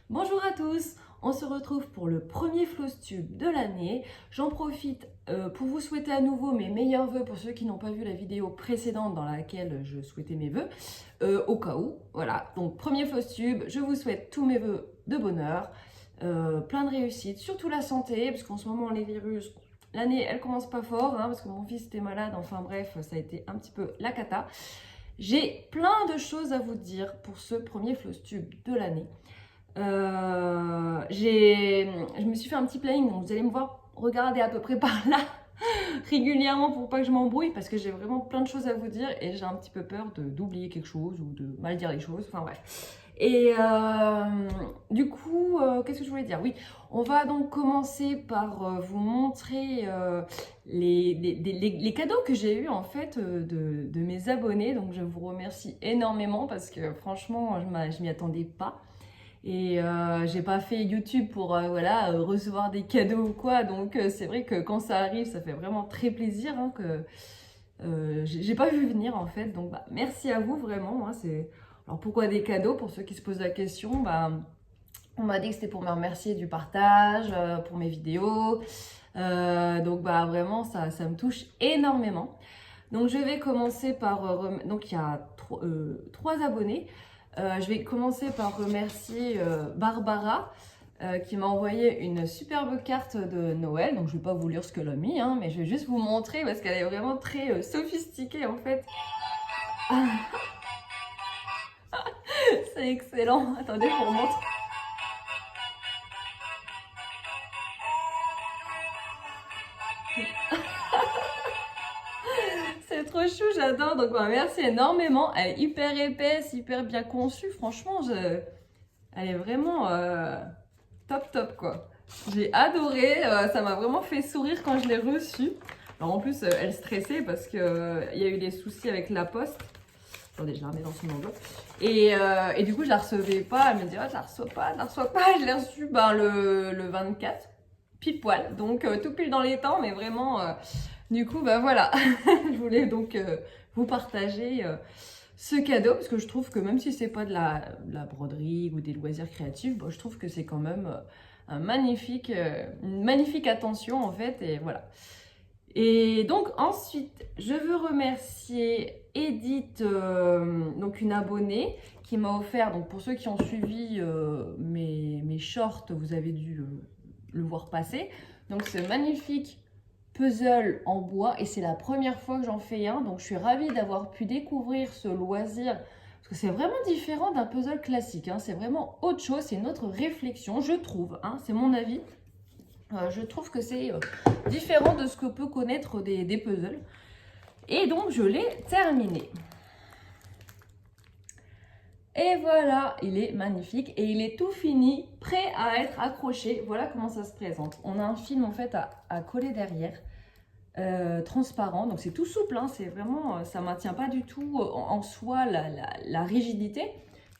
Bonjour à tous, on se retrouve pour le premier Flowstube de l'année. J'en profite pour vous souhaiter à nouveau mes meilleurs vœux pour ceux qui n'ont pas vu la vidéo précédente dans laquelle je souhaitais mes vœux, au cas où. Voilà, donc premier Flowstube, je vous souhaite tous mes vœux de bonheur, plein de réussite, surtout la santé, parce qu'en ce moment les virus, l'année elle commence pas fort, hein, parce que mon fils était malade, enfin bref, ça a été un petit peu la cata. J'ai plein de choses à vous dire pour ce premier Flowstube de l'année. Je me suis fait un petit planning, donc vous allez me voir regarder à peu près par là régulièrement pour pas que je m'embrouille parce que j'ai vraiment plein de choses à vous dire et j'ai un petit peu peur d'oublier quelque chose ou de mal dire les choses, enfin bref. Et du coup, qu'est-ce que je voulais dire? Oui, on va donc commencer par vous montrer les cadeaux que j'ai eus en fait de mes abonnés. Donc je vous remercie énormément parce que franchement, je m'y attendais pas. Et j'ai pas fait YouTube pour recevoir des cadeaux ou quoi. Donc c'est vrai que quand ça arrive, ça fait vraiment très plaisir hein, que j'ai pas vu venir en fait. Donc bah, merci à vous vraiment. Hein, alors pourquoi des cadeaux? Pour ceux qui se posent la question, bah, on m'a dit que c'était pour me remercier du partage, pour mes vidéos. Donc bah vraiment ça me touche énormément. Donc je vais commencer par... donc il y a trois abonnés. Je vais commencer par remercier Barbara qui m'a envoyé une superbe carte de Noël. Donc je ne vais pas vous lire ce qu'elle a mis, hein, mais je vais juste vous montrer parce qu'elle est vraiment très sophistiquée en fait. C'est excellent. Attendez, je vous remontre. C'est trop chou, j'adore. Donc merci énormément. Elle est hyper épaisse, hyper bien conçue. Franchement, elle est vraiment top quoi. J'ai adoré, ça m'a vraiment fait sourire quand je l'ai reçue. Alors en plus, elle stressait parce qu'il y a eu des soucis avec la poste. Attendez, je la remets dans son enveloppe. Et du coup, je la recevais pas. Elle me dit, oh, je la reçois pas, je la reçois pas. Je l'ai reçue le 24, pile poil. Donc tout pile dans les temps, mais vraiment, du coup, bah voilà. Je voulais donc vous partager ce cadeau parce que je trouve que même si c'est pas de la broderie ou des loisirs créatifs, bon, je trouve que c'est quand même une magnifique attention en fait. Et voilà. Et donc ensuite, je veux remercier Edith, donc une abonnée qui m'a offert, donc pour ceux qui ont suivi mes shorts, vous avez dû le voir passer. Donc ce magnifique puzzle en bois et c'est la première fois que j'en fais un. Donc je suis ravie d'avoir pu découvrir ce loisir parce que c'est vraiment différent d'un puzzle classique. Hein. C'est vraiment autre chose, c'est une autre réflexion, je trouve. Hein. C'est mon avis. Je trouve que c'est différent de ce que peut connaître des puzzles. Et donc, je l'ai terminé. Et voilà, il est magnifique et il est tout fini, prêt à être accroché. Voilà comment ça se présente. On a un film en fait à coller derrière, transparent. Donc c'est tout souple, hein, c'est vraiment, ça maintient pas du tout en soi la rigidité,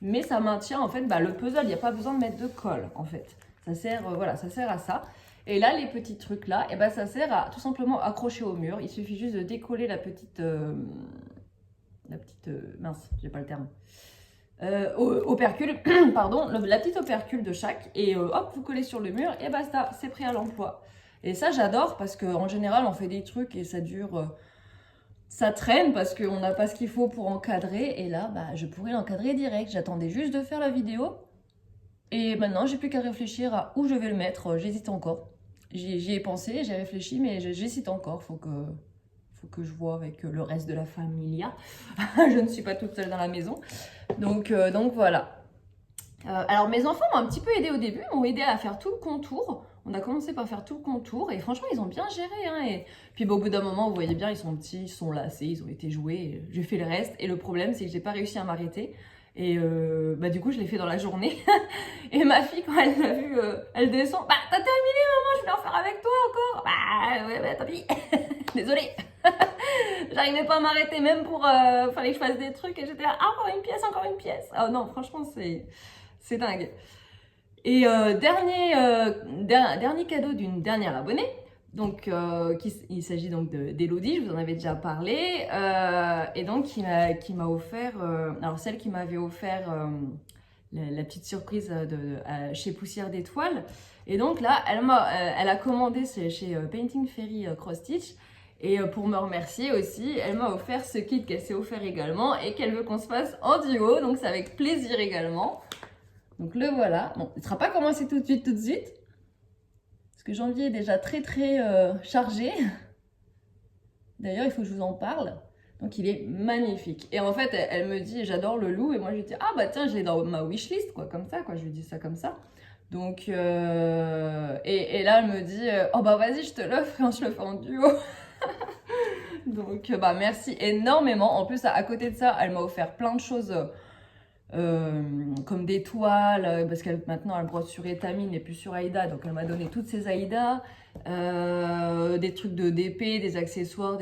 mais ça maintient en fait le puzzle. Il n'y a pas besoin de mettre de colle en fait. Ça sert, voilà, ça sert à ça. Et là, les petits trucs là, et ben, ça sert à tout simplement accrocher au mur. Il suffit juste de décoller la petite mince, j'ai pas le terme. Opercule, pardon, la petite opercule de chaque. Et hop, vous collez sur le mur et basta, c'est prêt à l'emploi. Et ça, j'adore parce qu'en général, on fait des trucs et ça dure... ça traîne parce qu'on n'a pas ce qu'il faut pour encadrer. Et là, bah, je pourrais l'encadrer direct. J'attendais juste de faire la vidéo. Et maintenant, j'ai plus qu'à réfléchir à où je vais le mettre. J'hésite encore. J'y ai pensé, j'ai réfléchi, mais j'hésite encore. Faut que je vois avec le reste de la familia. Je ne suis pas toute seule dans la maison. Donc voilà. Alors mes enfants m'ont un petit peu aidé au début, m'ont aidé à faire tout le contour. On a commencé par faire tout le contour et franchement ils ont bien géré. Hein, et puis au bout d'un moment, vous voyez bien, ils sont petits, ils sont lassés, ils ont été joués. J'ai fait le reste et le problème c'est que j'ai pas réussi à m'arrêter. Et du coup je l'ai fait dans la journée. Et ma fille quand elle l'a vu, elle descend. Bah t'as terminé maman, je voulais en faire avec toi encore. Bah ouais, tant pis. Désolée. J'arrivais pas à m'arrêter même pour... fallait que je fasse des trucs et j'étais là, ah, encore une pièce, encore une pièce. Oh non, franchement, c'est dingue. Et dernier cadeau d'une dernière abonnée. Donc, il s'agit donc d'Elodie, je vous en avais déjà parlé. Et donc, qui m'a offert... alors, celle qui m'avait offert la petite surprise chez Poussière d'Étoiles. Et donc là, elle a commandé chez Painting Fairy Cross Stitch. Et pour me remercier aussi, elle m'a offert ce kit qu'elle s'est offert également et qu'elle veut qu'on se fasse en duo. Donc c'est avec plaisir également. Donc le voilà. Bon, il ne sera pas commencé tout de suite. Parce que janvier est déjà très chargé. D'ailleurs, il faut que je vous en parle. Donc il est magnifique. Et en fait, elle me dit, j'adore le loup. Et moi, je lui dis, ah bah tiens, je l'ai dans ma wishlist, quoi, comme ça, quoi. Je lui dis ça comme ça. Donc, et là, elle me dit, oh bah vas-y, je te l'offre quand je le fais en duo. Donc, bah merci énormément. En plus, à côté de ça, elle m'a offert plein de choses comme des toiles, parce qu'elle maintenant elle brosse sur Etamine et plus sur Aïda. Donc, elle m'a donné toutes ces Aïda, des trucs de DP, des accessoires,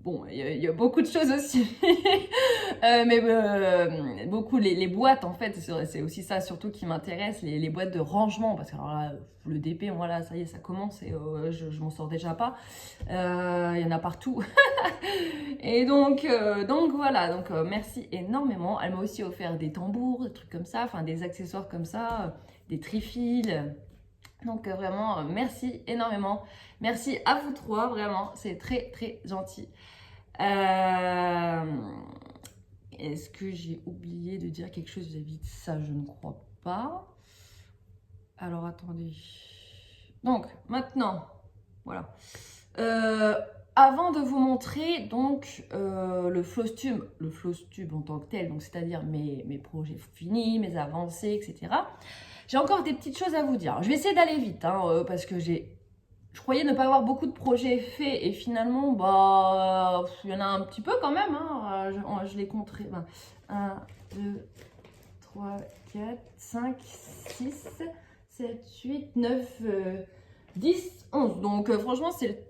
Bon, il y a beaucoup de choses aussi, mais beaucoup les boîtes en fait, c'est aussi ça surtout qui m'intéresse, les boîtes de rangement, parce que alors là, le DP, voilà, ça y est, ça commence et je m'en sors déjà pas, il y en a partout. Et donc voilà, donc merci énormément. Elle m'a aussi offert des tambours, des trucs comme ça, enfin des accessoires comme ça, des trifils. Donc vraiment, merci énormément. Merci à vous trois, vraiment, c'est très gentil. Est-ce que j'ai oublié de dire quelque chose vis-à-vis de ça? Je ne crois pas. Alors attendez. Donc maintenant, voilà. Avant de vous montrer donc le Flosstube en tant que tel, donc c'est-à-dire mes projets finis, mes avancées, etc. J'ai encore des petites choses à vous dire. Je vais essayer d'aller vite, hein, parce que je croyais ne pas avoir beaucoup de projets faits et finalement, bah, il y en a un petit peu quand même. Hein. Je les compterai. 1, 2, 3, 4, 5, 6, 7, 8, 9, 10, 11. Donc franchement, c'est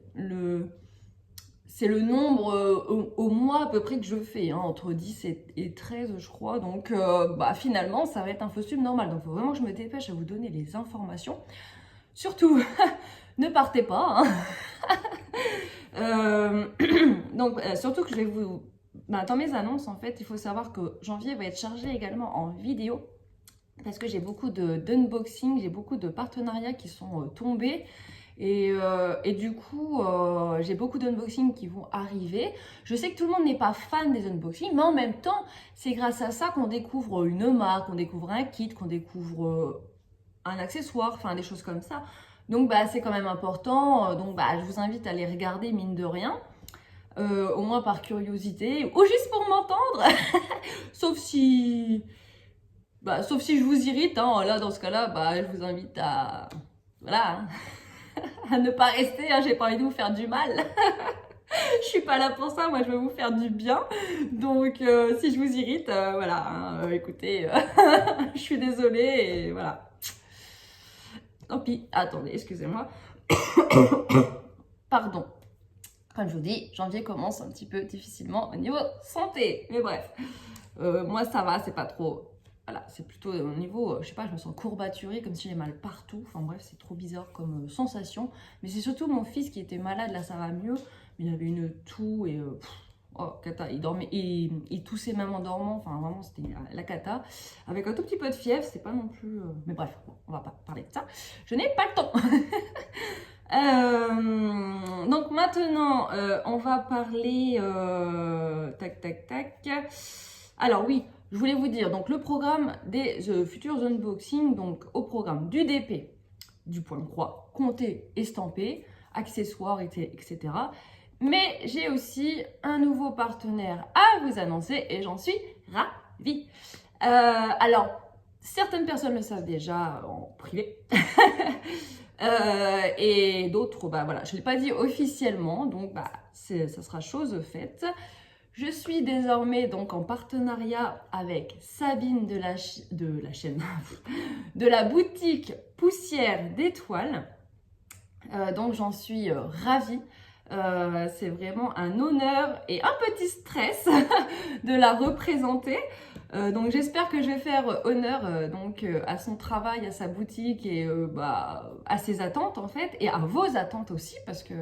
le nombre au mois à peu près que je fais, hein, entre 10 et 13 je crois. Donc bah, finalement, ça va être un Flosstube normal. Donc il faut vraiment que je me dépêche à vous donner les informations. Surtout, ne partez pas. Hein. Donc surtout que je vais vous... Bah, dans mes annonces, en fait, il faut savoir que janvier va être chargé également en vidéo. Parce que j'ai beaucoup d'unboxing, j'ai beaucoup de partenariats qui sont tombés. Et du coup, j'ai beaucoup d'unboxings qui vont arriver. Je sais que tout le monde n'est pas fan des unboxings, mais en même temps, c'est grâce à ça qu'on découvre une marque, qu'on découvre un kit, qu'on découvre un accessoire, enfin des choses comme ça. Donc, bah, c'est quand même important. Donc, bah, je vous invite à les regarder, mine de rien. Au moins par curiosité, ou juste pour m'entendre. sauf si je vous irrite. Hein. Là, dans ce cas-là, bah, je vous invite à... Voilà, hein. À ne pas rester, hein, j'ai pas envie de vous faire du mal. Je suis pas là pour ça, moi je veux vous faire du bien. Donc si je vous irrite, voilà, hein, écoutez, je suis désolée et voilà. Tant pis, attendez, excusez-moi. Pardon. Comme je vous dis, janvier commence un petit peu difficilement au niveau santé. Mais bref, moi ça va, c'est pas trop... Voilà, c'est plutôt au niveau, je sais pas, je me sens courbaturée, comme si j'ai mal partout. Enfin bref, c'est trop bizarre comme sensation. Mais c'est surtout mon fils qui était malade, là ça va mieux. Mais il avait une toux et... oh, cata, il dormait, il toussait même en dormant. Enfin vraiment, c'était la cata. Avec un tout petit peu de fièvre, c'est pas non plus... Mais bref, on va pas parler de ça. Je n'ai pas le temps. Donc maintenant, on va parler... tac. Alors oui, je voulais vous dire, donc le programme des futurs unboxings, donc au programme du DP, du point croix, compté, estampé, accessoires, etc. Mais j'ai aussi un nouveau partenaire à vous annoncer et j'en suis ravie. Alors, certaines personnes le savent déjà en privé. Et d'autres, bah voilà, je ne l'ai pas dit officiellement, donc bah, ça sera chose faite. Je suis désormais donc en partenariat avec Sabine de la chaîne, de la boutique Poussière d'Étoiles. Donc j'en suis ravie. C'est vraiment un honneur et un petit stress de la représenter. Donc j'espère que je vais faire honneur à son travail, à sa boutique et à ses attentes en fait, et à vos attentes aussi, parce que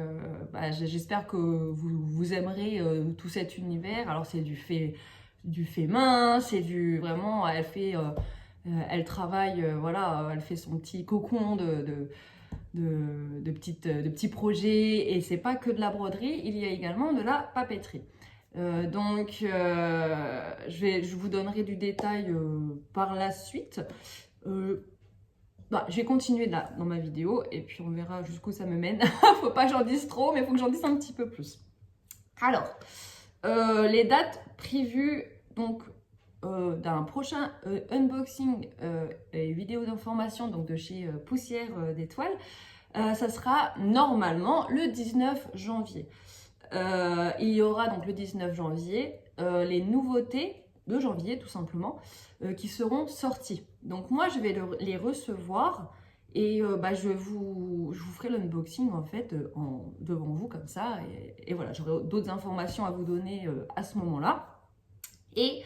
j'espère que vous aimerez tout cet univers. Alors c'est du fait main, c'est du vraiment, elle fait Elle travaille, voilà, elle fait son petit cocon de petits projets. Et c'est pas que de la broderie, il y a également de la papeterie. Je vous donnerai du détail par la suite. Je vais continuer là dans ma vidéo et puis on verra jusqu'où ça me mène. Faut pas que j'en dise trop, mais faut que j'en dise un petit peu plus. Alors, les dates prévues donc d'un prochain unboxing et vidéo d'information donc de chez Poussière d'étoiles, ça sera normalement le 19 janvier. Il y aura donc le 19 janvier les nouveautés de janvier tout simplement qui seront sorties. Donc moi je vais les recevoir et je vous ferai l'unboxing en fait devant vous comme ça et voilà, j'aurai d'autres informations à vous donner à ce moment-là. Et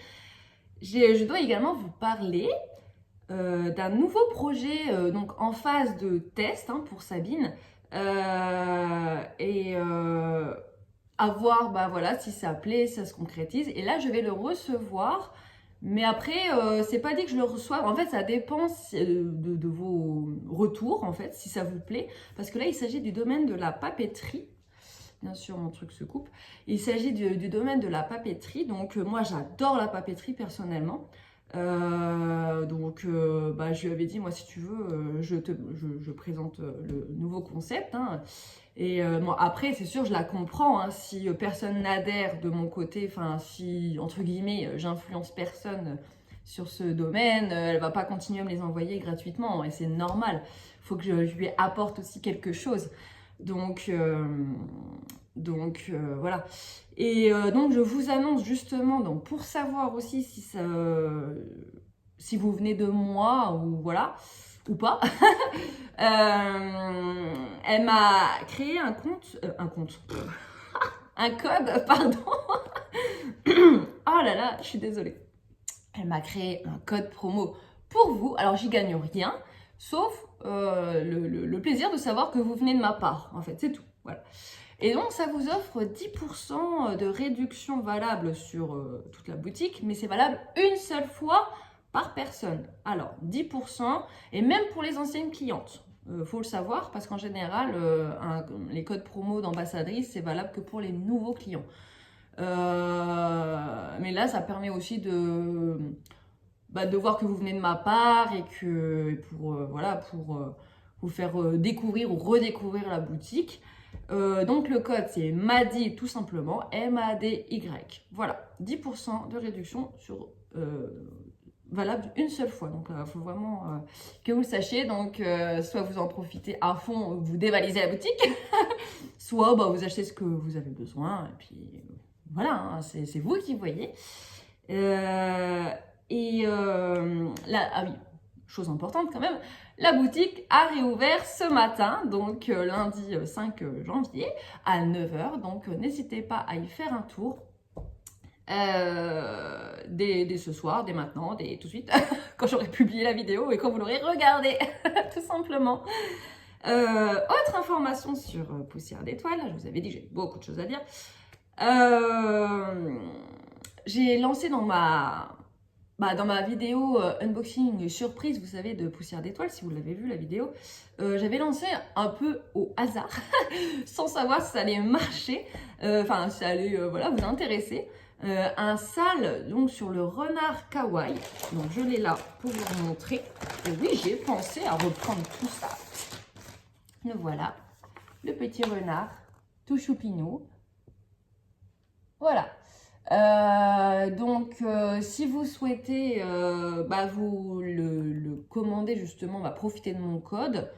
je dois également vous parler d'un nouveau projet donc en phase de test pour Sabine à voir voilà, si ça plaît, ça se concrétise. Et là, je vais le recevoir. Mais après, c'est pas dit que je le reçoive. En fait, ça dépend de vos retours, en fait, si ça vous plaît. Parce que là, il s'agit du domaine de la papeterie. Bien sûr, mon truc se coupe. Il s'agit du domaine de la papeterie. Donc, moi, j'adore la papeterie, personnellement. Je lui avais dit, moi, si tu veux, je présente le nouveau concept. Et après, c'est sûr, je la comprends. Si personne n'adhère de mon côté, enfin, si, entre guillemets, j'influence personne sur ce domaine, elle va pas continuer à me les envoyer gratuitement. Et c'est normal. Il faut que je lui apporte aussi quelque chose. Voilà. Et donc, je vous annonce justement, donc, pour savoir aussi si vous venez de moi ou voilà, ou pas, elle m'a créé un code, pardon. Oh là là, je suis désolée. Elle m'a créé un code promo pour vous. Alors, j'y gagne rien, sauf le plaisir de savoir que vous venez de ma part. En fait, c'est tout. Voilà. Et donc, ça vous offre 10% de réduction valable sur toute la boutique, mais c'est valable une seule fois par personne. Alors, 10%, et même pour les anciennes clientes. Faut le savoir, parce qu'en général, les codes promo d'ambassadrice, c'est valable que pour les nouveaux clients. Mais là, ça permet aussi de voir que vous venez de ma part et pour vous faire découvrir ou redécouvrir la boutique. Donc le code c'est MADY tout simplement, M-A-D-Y. Voilà, 10% de réduction sur valable une seule fois. Donc il faut vraiment que vous le sachiez. Donc soit vous en profitez à fond, vous dévalisez la boutique, soit vous achetez ce que vous avez besoin. Et puis voilà, c'est vous qui voyez. Là, ah oui, chose importante quand même, la boutique a réouvert ce matin, donc lundi 5 janvier à 9h. Donc n'hésitez pas à y faire un tour dès ce soir, dès maintenant, dès tout de suite, quand j'aurai publié la vidéo et quand vous l'aurez regardée, tout simplement. Autre information sur Poussière d'étoiles, je vous avais dit que j'ai beaucoup de choses à dire. J'ai lancé dans ma vidéo unboxing surprise, vous savez, de Poussière d'étoiles, si vous l'avez vu la vidéo, j'avais lancé un peu au hasard, sans savoir si ça allait marcher, si ça allait vous intéresser, un sale donc sur le renard kawaii. Donc je l'ai là pour vous montrer. Et oui, j'ai pensé à reprendre tout ça. Le voilà, le petit renard, tout choupinou. Voilà. Si vous souhaitez vous le commander justement, profitez de mon code.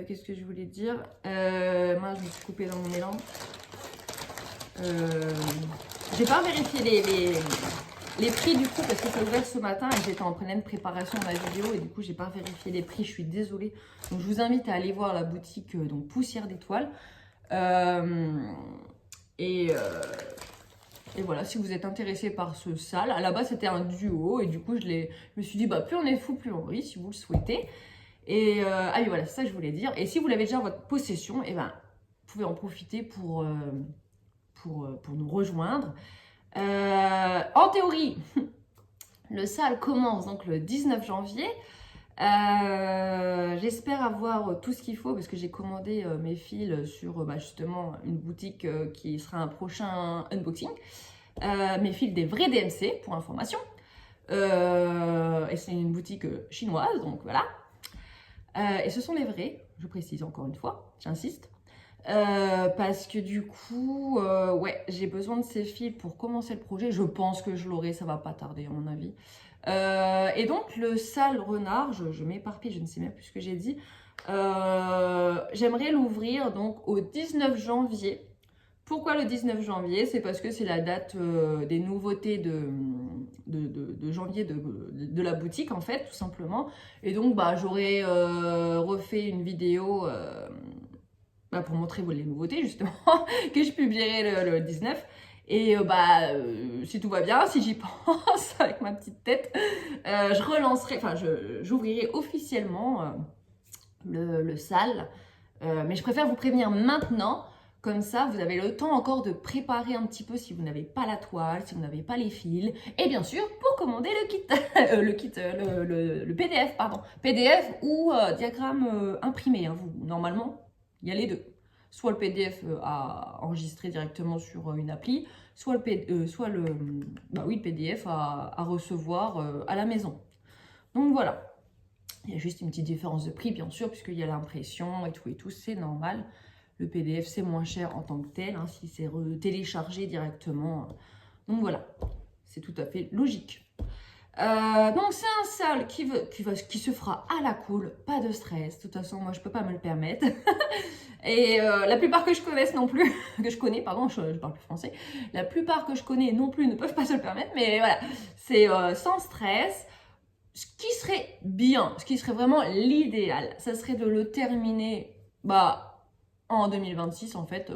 Qu'est-ce que je voulais dire? Moi, je me suis coupée dans mon élan. J'ai pas vérifié les prix du coup parce que ça a ouvert ce matin et j'étais en pleine préparation de la vidéo et du coup j'ai pas vérifié les prix, je suis désolée. Donc je vous invite à aller voir la boutique donc Poussière d'étoiles. Et voilà, si vous êtes intéressé par ce sale, à la base c'était un duo et du coup je me suis dit plus on est fou plus on rit si vous le souhaitez. Et oui voilà, c'est ça que je voulais dire. Et si vous l'avez déjà en votre possession, vous pouvez en profiter pour nous rejoindre. En théorie, le sale commence donc le 19 janvier. J'espère avoir tout ce qu'il faut parce que j'ai commandé mes fils sur justement une boutique qui sera un prochain unboxing. Mes fils des vrais DMC pour information. Et c'est une boutique chinoise, donc voilà. Et ce sont les vrais, je précise encore une fois, j'insiste. Parce que du coup, ouais, j'ai besoin de ces fils pour commencer le projet. Je pense que je l'aurai, ça va pas tarder à mon avis. Et donc le sale renard, je m'éparpille, je ne sais même plus ce que j'ai dit. J'aimerais l'ouvrir donc au 19 janvier. Pourquoi le 19 janvier? C'est parce que c'est la date des nouveautés de janvier de la boutique en fait, tout simplement. Et donc bah, j'aurais refait une vidéo pour montrer les nouveautés justement, que je publierai le 19. Et si tout va bien, si j'y pense avec ma petite tête, je relancerai, enfin j'ouvrirai officiellement le sale. Mais je préfère vous prévenir maintenant, comme ça vous avez le temps encore de préparer un petit peu si vous n'avez pas la toile, si vous n'avez pas les fils. Et bien sûr, pour commander le kit, le PDF, pardon. PDF ou diagramme imprimé, hein, normalement, il y a les deux. Soit le PDF à enregistrer directement sur une appli, soit le PDF à recevoir à la maison. Donc voilà. Il y a juste une petite différence de prix, bien sûr, puisqu'il y a l'impression et tout, c'est normal. Le PDF, c'est moins cher en tant que tel, hein, si c'est téléchargé directement. Donc voilà, c'est tout à fait logique. Donc c'est un sale qui se fera à la cool, pas de stress. De toute façon, moi, je peux pas me le permettre. Et la plupart que je connaisse non plus, que je connais, pardon, je parle plus français. La plupart que je connais non plus ne peuvent pas se le permettre, mais voilà, c'est sans stress. Ce qui serait bien, ce qui serait vraiment l'idéal, ça serait de le terminer en 2026 en fait,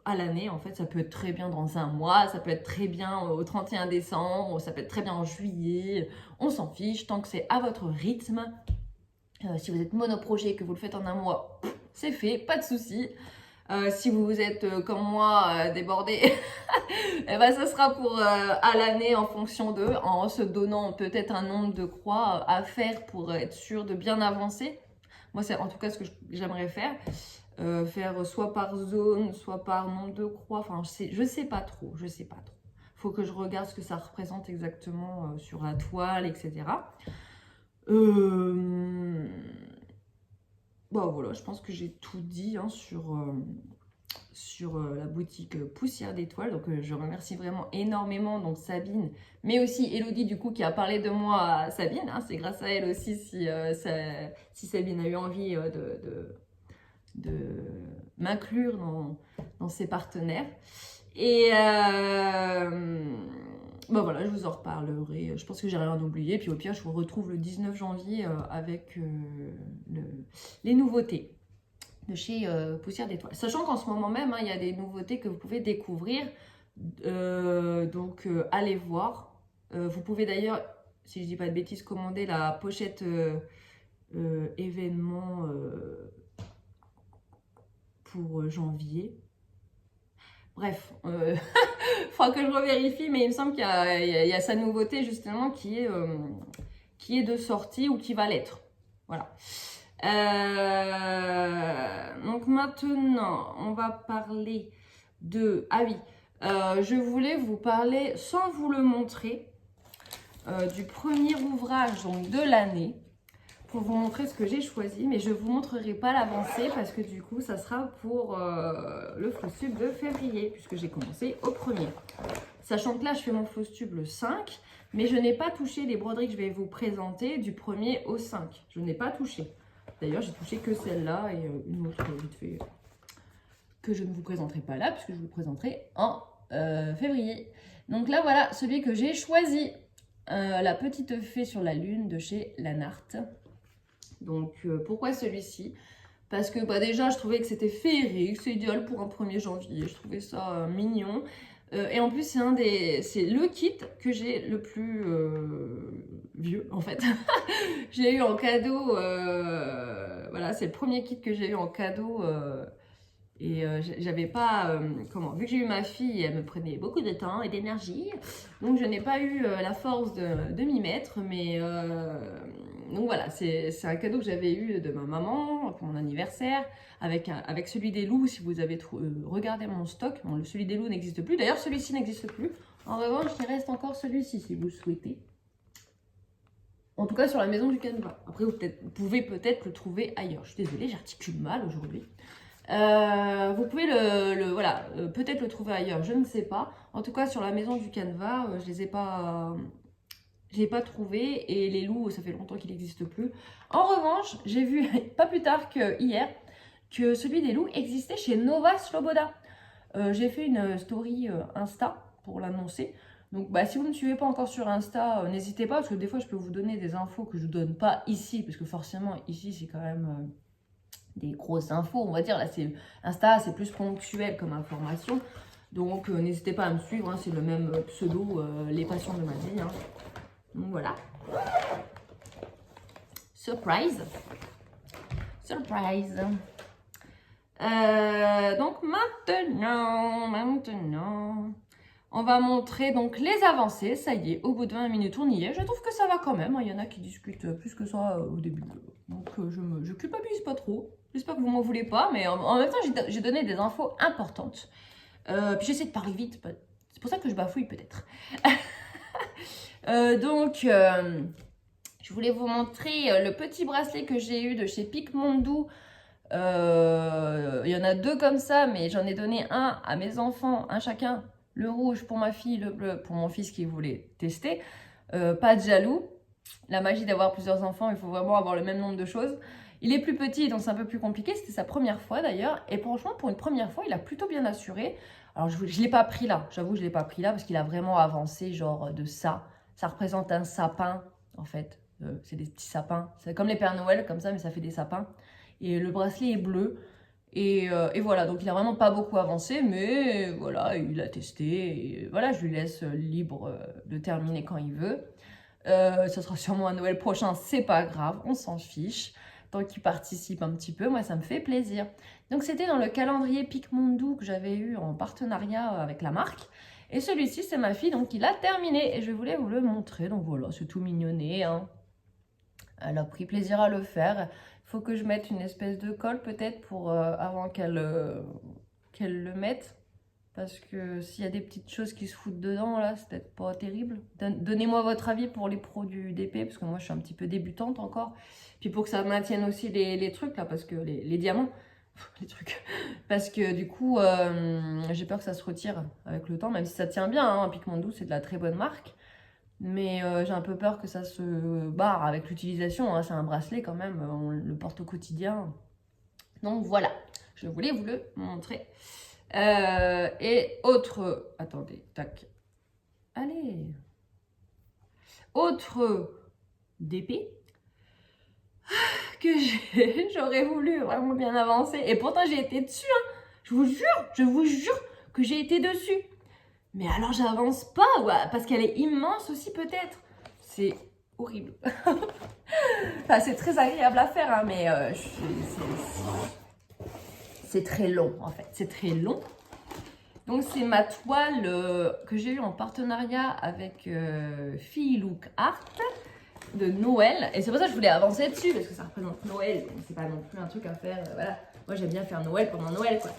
à l'année en fait. Ça peut être très bien dans un mois, ça peut être très bien au 31 décembre, ça peut être très bien en juillet, on s'en fiche tant que c'est à votre rythme. Si vous êtes monoprojet et que vous le faites en un mois, c'est fait, pas de souci. Si vous êtes comme moi débordé, et ça sera pour à l'année en fonction d'eux, en se donnant peut-être un nombre de croix à faire pour être sûr de bien avancer. Moi, c'est en tout cas ce que j'aimerais faire. Faire soit par zone, soit par nombre de croix. Enfin, je sais pas trop. Faut que je regarde ce que ça représente exactement sur la toile, etc. Voilà, je pense que j'ai tout dit hein, sur la boutique Poussière d'étoiles. Donc je remercie vraiment énormément donc Sabine, mais aussi Elodie du coup qui a parlé de moi à Sabine. Hein. C'est grâce à elle aussi si Sabine a eu envie de m'inclure dans ses partenaires. Et voilà, je vous en reparlerai. Je pense que j'ai rien oublié. Puis au pire, je vous retrouve le 19 janvier avec les nouveautés de chez Poussière d'étoiles. Sachant qu'en ce moment même, hein, il y a des nouveautés que vous pouvez découvrir. Donc, allez voir. Vous pouvez d'ailleurs, si je dis pas de bêtises, commander la pochette événement pour janvier. Bref, il faudra que je revérifie, mais il me semble qu'il y a sa nouveauté justement qui est de sortie ou qui va l'être. Voilà. Donc maintenant, on va parler de... Ah oui, je voulais vous parler, sans vous le montrer, du premier ouvrage donc, de l'année, pour vous montrer ce que j'ai choisi, mais je ne vous montrerai pas l'avancée parce que du coup, ça sera pour le Flowstube de février, puisque j'ai commencé au 1er. Sachant que là, je fais mon Flowstube le 5, mais je n'ai pas touché les broderies que je vais vous présenter du 1er au 5. Je n'ai pas touché. D'ailleurs, j'ai touché que celle-là et une autre vite fait que je ne vous présenterai pas là, puisque je vous le présenterai en février. Donc là, voilà celui que j'ai choisi. La petite fée sur la lune de chez Lanart. Donc, pourquoi celui-ci? Parce que déjà, je trouvais que c'était féerique, c'est idéal pour un 1er janvier. Je trouvais ça mignon. Et en plus, c'est le kit que j'ai le plus vieux, en fait. J'ai eu en cadeau, voilà, c'est le premier kit que j'ai eu en cadeau Et j'avais pas, vu que j'ai eu ma fille, elle me prenait beaucoup de temps et d'énergie, donc je n'ai pas eu la force de m'y mettre, mais donc voilà, c'est un cadeau que j'avais eu de ma maman pour mon anniversaire, avec celui des loups, si vous avez regardé mon stock, bon, celui des loups n'existe plus, d'ailleurs celui-ci n'existe plus, en revanche il reste encore celui-ci si vous le souhaitez. En tout cas sur la maison du Canva. Après vous pouvez peut-être le trouver ailleurs, je suis désolée, j'articule mal aujourd'hui. Vous pouvez peut-être le trouver ailleurs, je ne sais pas. En tout cas, sur la maison du Canva, je les ai pas trouvés et les loups, ça fait longtemps qu'il n'existe plus. En revanche, j'ai vu pas plus tard que hier que celui des loups existait chez Nova Sloboda. J'ai fait une story Insta pour l'annoncer. Donc, si vous ne me suivez pas encore sur Insta, n'hésitez pas parce que des fois, je peux vous donner des infos que je ne donne pas ici parce que forcément, ici, c'est quand même des grosses infos, on va dire. Là, Insta, c'est plus ponctuel comme information. Donc, n'hésitez pas à me suivre. Hein, c'est le même pseudo, les passions de ma vie. Hein. Donc, voilà. Surprise. Surprise. Donc, maintenant, on va montrer donc les avancées. Ça y est, au bout de 20 minutes, on y est. Je trouve que ça va quand même. Il y en a qui discutent plus que ça au début. Donc, je culpabilise pas trop. J'espère que vous m'en voulez pas, mais en même temps, j'ai donné des infos importantes. Puis j'essaie de parler vite. C'est pour ça que je bafouille peut-être. Je voulais vous montrer le petit bracelet que j'ai eu de chez Picmondou. Il y en a deux comme ça, mais j'en ai donné un à mes enfants, un chacun. Le rouge pour ma fille, le bleu pour mon fils qui voulait tester. Pas de jaloux. La magie d'avoir plusieurs enfants, il faut vraiment avoir le même nombre de choses. Il est plus petit, donc c'est un peu plus compliqué. C'était sa première fois d'ailleurs. Et franchement, pour une première fois, il a plutôt bien assuré. Alors, je ne l'ai pas pris là. J'avoue, je ne l'ai pas pris là parce qu'il a vraiment avancé, genre de ça. Ça représente un sapin, en fait. C'est des petits sapins. C'est comme les Pères Noël, comme ça, mais ça fait des sapins. Et le bracelet est bleu. Et voilà, donc il a vraiment pas beaucoup avancé, mais voilà, il a testé. Et voilà, je lui laisse libre de terminer quand il veut. Ça sera sûrement à Noël prochain, c'est pas grave, on s'en fiche. Tant qu'il participe un petit peu, moi ça me fait plaisir. Donc c'était dans le calendrier Picmondou que j'avais eu en partenariat avec la marque. Et celui-ci, c'est ma fille, donc il a terminé. Et je voulais vous le montrer, donc voilà, c'est tout mignonné. Hein. Elle a pris plaisir à le faire. Il faut que je mette une espèce de colle peut-être pour avant qu'elle le mette. Parce que s'il y a des petites choses qui se foutent dedans, là, c'est peut-être pas terrible. Donnez-moi votre avis pour les produits DP, parce que moi, je suis un petit peu débutante encore. Puis pour que ça maintienne aussi les trucs, là, parce que les diamants, les trucs. Parce que du coup, j'ai peur que ça se retire avec le temps, même si ça tient bien. Hein. Picmondou, c'est de la très bonne marque. Mais j'ai un peu peur que ça se barre avec l'utilisation. Hein. C'est un bracelet quand même, on le porte au quotidien. Donc voilà, je voulais vous le montrer. Et autre... Attendez, tac. Allez. Autre DP que j'aurais voulu vraiment bien avancer. Et pourtant, j'ai été dessus. Hein. Je vous jure que j'ai été dessus. Mais alors, j'avance pas, ouais, parce qu'elle est immense aussi, peut-être. C'est horrible. Enfin, c'est très agréable à faire, hein, mais c'est très long, en fait. C'est très long. Donc, c'est ma toile que j'ai eue en partenariat avec Fille Look Art de Noël. Et c'est pour ça que je voulais avancer dessus, parce que ça représente Noël. Donc, c'est pas non plus un truc à faire. Voilà. Moi, j'aime bien faire Noël pendant Noël, quoi.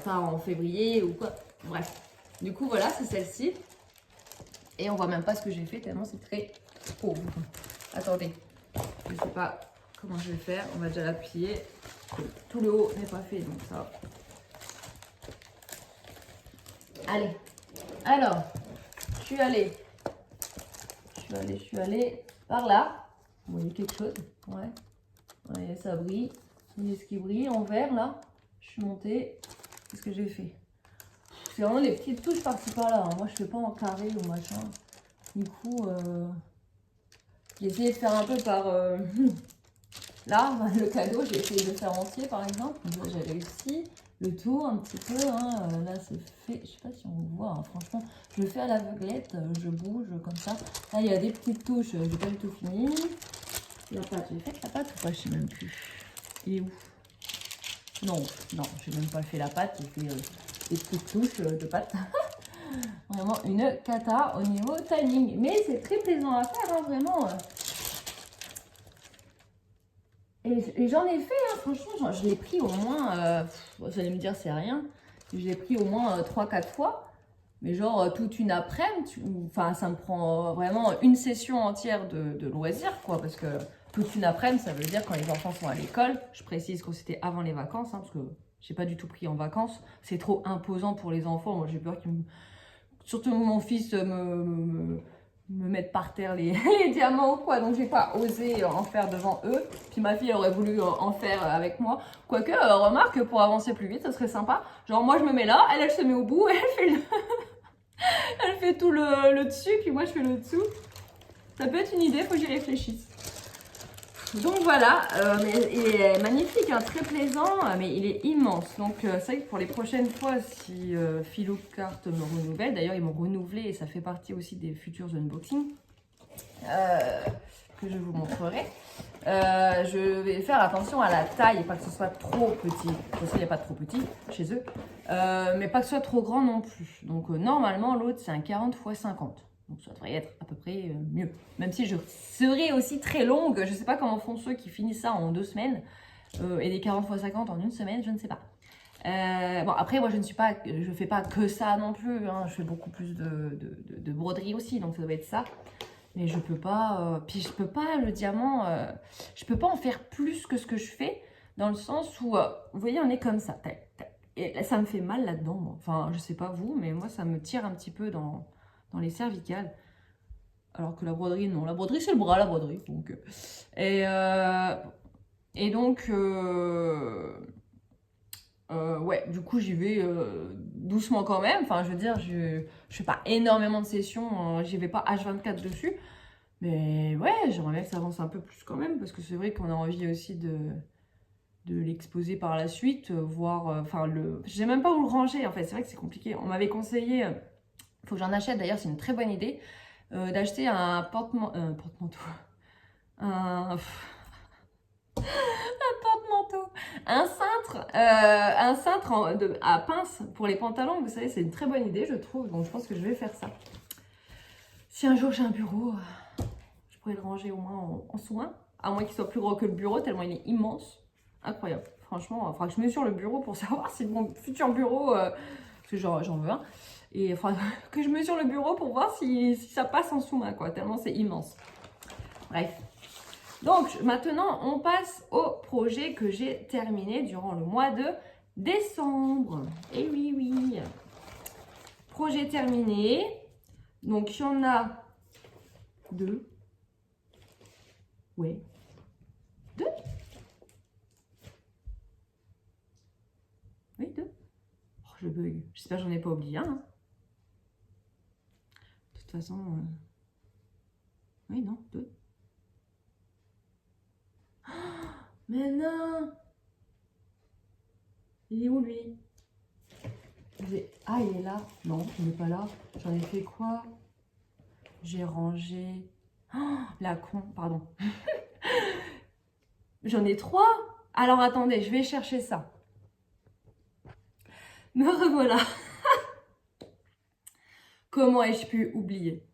Pas en février ou quoi. Bref. Du coup, voilà, c'est celle-ci. Et on voit même pas ce que j'ai fait, tellement c'est très pauvre. Attendez. Je sais pas comment je vais faire. On va déjà l'appuyer. Tout le haut n'est pas fait, donc ça... Allez, alors, je suis allée par là. Vous voyez quelque chose? Ouais. Ouais, ça brille. Vous voyez ce qui brille en vert là? Je suis montée. Qu'est-ce que j'ai fait? C'est vraiment des petites touches par-ci par-là. Hein. Moi, je fais pas en carré ou machin. Du coup, j'ai essayé de faire un peu par... Là, le cadeau, j'ai essayé de le faire entier par exemple. J'ai réussi. Le tour un petit peu, hein, là c'est fait, je sais pas si on voit, hein, franchement, je le fais à l'aveuglette, je bouge comme ça. Là il y a des petites touches, j'ai pas du tout fini. La pâte, j'ai fait la pâte ou pas, je sais même plus. Il est où? Non, non, j'ai même pas fait la pâte, j'ai fait des petites touches de pâte. Vraiment une cata au niveau timing. Mais c'est très plaisant à faire, hein, vraiment. Et j'en ai fait, hein, franchement, je l'ai pris au moins, vous allez me dire c'est rien, je l'ai pris au moins 3-4 fois. Mais genre toute une après-midi, enfin ça me prend vraiment une session entière de loisirs, quoi. Parce que toute une après-midi, ça veut dire quand les enfants sont à l'école. Je précise que c'était avant les vacances, hein, parce que j'ai pas du tout pris en vacances. C'est trop imposant pour les enfants. Moi j'ai peur qu'ils me... Surtout mon fils me mette par terre les, les diamants ou quoi. Donc j'ai pas osé en faire devant eux. Puis ma fille aurait voulu en faire avec moi. Quoique, remarque, pour avancer plus vite, ça serait sympa. Genre moi je me mets là, elle se met au bout, elle fait le... Elle fait tout le dessus, puis moi je fais le dessous. Ça peut être une idée, faut que j'y réfléchisse. Donc voilà, il est magnifique, hein, très plaisant, mais il est immense. Donc c'est vrai que pour les prochaines fois, si Philocart me renouvelle, d'ailleurs ils m'ont renouvelé et ça fait partie aussi des futurs unboxings que je vous montrerai. Je vais faire attention à la taille et pas que ce soit trop petit. Parce qu'il n'y a pas de trop petit chez eux. Mais pas que ce soit trop grand non plus. Donc normalement l'autre c'est un 40 x 50. Donc ça devrait être à peu près mieux. Même si je serai aussi très longue. Je ne sais pas comment font ceux qui finissent ça en 2 semaines. Et des 40 x 50 en 1 semaine, je ne sais pas. Bon après moi je fais pas que ça non plus. Hein. Je fais beaucoup plus de broderie aussi. Donc ça doit être ça. Mais je peux pas, puis je peux pas le diamant, je peux pas en faire plus que ce que je fais, dans le sens où, vous voyez, on est comme ça, tac, tac. Et là, ça me fait mal là-dedans, moi. Enfin, je sais pas vous, mais moi, ça me tire un petit peu dans les cervicales. Alors que la broderie, non. La broderie, c'est le bras, la broderie. Donc, et donc, ouais, du coup, j'y vais doucement quand même. Enfin, je veux dire, je fais pas énormément de sessions, j'y vais pas H24 dessus. Mais ouais, j'aimerais bien que ça avance un peu plus quand même, parce que c'est vrai qu'on a envie aussi de l'exposer par la suite, voir, enfin, je sais même pas où le ranger, en fait, c'est vrai que c'est compliqué. On m'avait conseillé, faut que j'en achète d'ailleurs, c'est une très bonne idée, d'acheter un porte-manteau, un porte-manteau, un cintre à pince pour les pantalons, vous savez, c'est une très bonne idée, je trouve, donc je pense que je vais faire ça. Si un jour j'ai un bureau, je pourrais le ranger au moins en soin, à moins qu'il soit plus gros que le bureau, tellement il est immense. Incroyable. Franchement, il faudra que je mesure le bureau pour savoir si mon futur bureau, parce que j'en veux un, et il faudra que je mesure le bureau pour voir si ça passe en sous-main, quoi, tellement c'est immense. Bref. Donc, maintenant, on passe au projet que j'ai terminé durant le mois de décembre. Et oui, oui. Projet terminé. Donc, il y en a 2. Oui. 2. Oui, 2. Oh, je bug. J'espère que j'en ai pas oublié un. Hein. De toute façon... Oui, non, 2. Oh, mais non! Il est où, lui? Ah, il est là. Non, il n'est pas là. J'en ai fait quoi? J'ai rangé... Oh, la con, pardon. J'en ai 3. Alors, attendez, je vais chercher ça. Me revoilà. Comment ai-je pu oublier?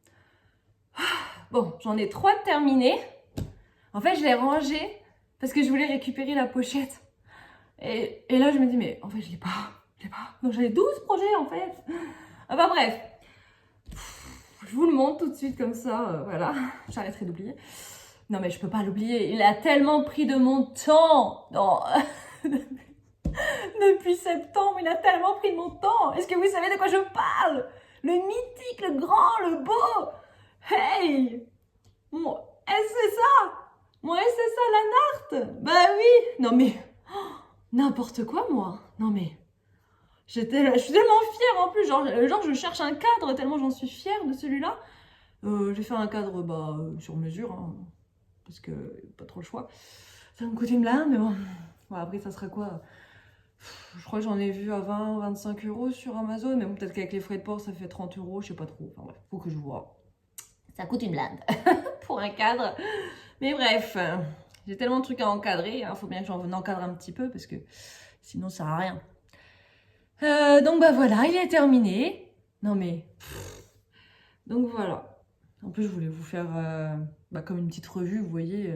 Bon, j'en ai 3 terminés. En fait, je l'ai rangé parce que je voulais récupérer la pochette. Et là, je me dis, mais en fait, je l'ai pas. Donc, j'avais 12 projets, en fait. Enfin, bref. Je vous le montre tout de suite comme ça. Voilà. J'arrêterai d'oublier. Non, mais je peux pas l'oublier. Il a tellement pris de mon temps. Non. Depuis septembre, il a tellement pris de mon temps. Est-ce que vous savez de quoi je parle? Le mythique, le grand, le beau. Hey! Mon SSA! Mon SSA la Narte! Bah oui! Non mais... Oh, n'importe quoi, moi. Non mais... je suis tellement fière en plus. Genre, je cherche un cadre tellement j'en suis fière de celui-là. J'ai fait un cadre sur mesure. Hein, parce que pas trop le choix. Ça va me coûter une blinde, mais bon. Bon, après, ça sera quoi? Je crois que j'en ai vu à 20-25 € sur Amazon. Mais bon, peut-être qu'avec les frais de port, ça fait 30 €. Je sais pas trop. Enfin bref, faut que je vois. Ça coûte une blinde pour un cadre. Mais bref, j'ai tellement de trucs à encadrer. Il faut bien que j'en encadre un petit peu parce que Sinon, ça sert à rien. Donc, bah voilà, il est terminé. Non, mais... Donc, voilà. En plus, je voulais vous faire comme une petite revue, vous voyez.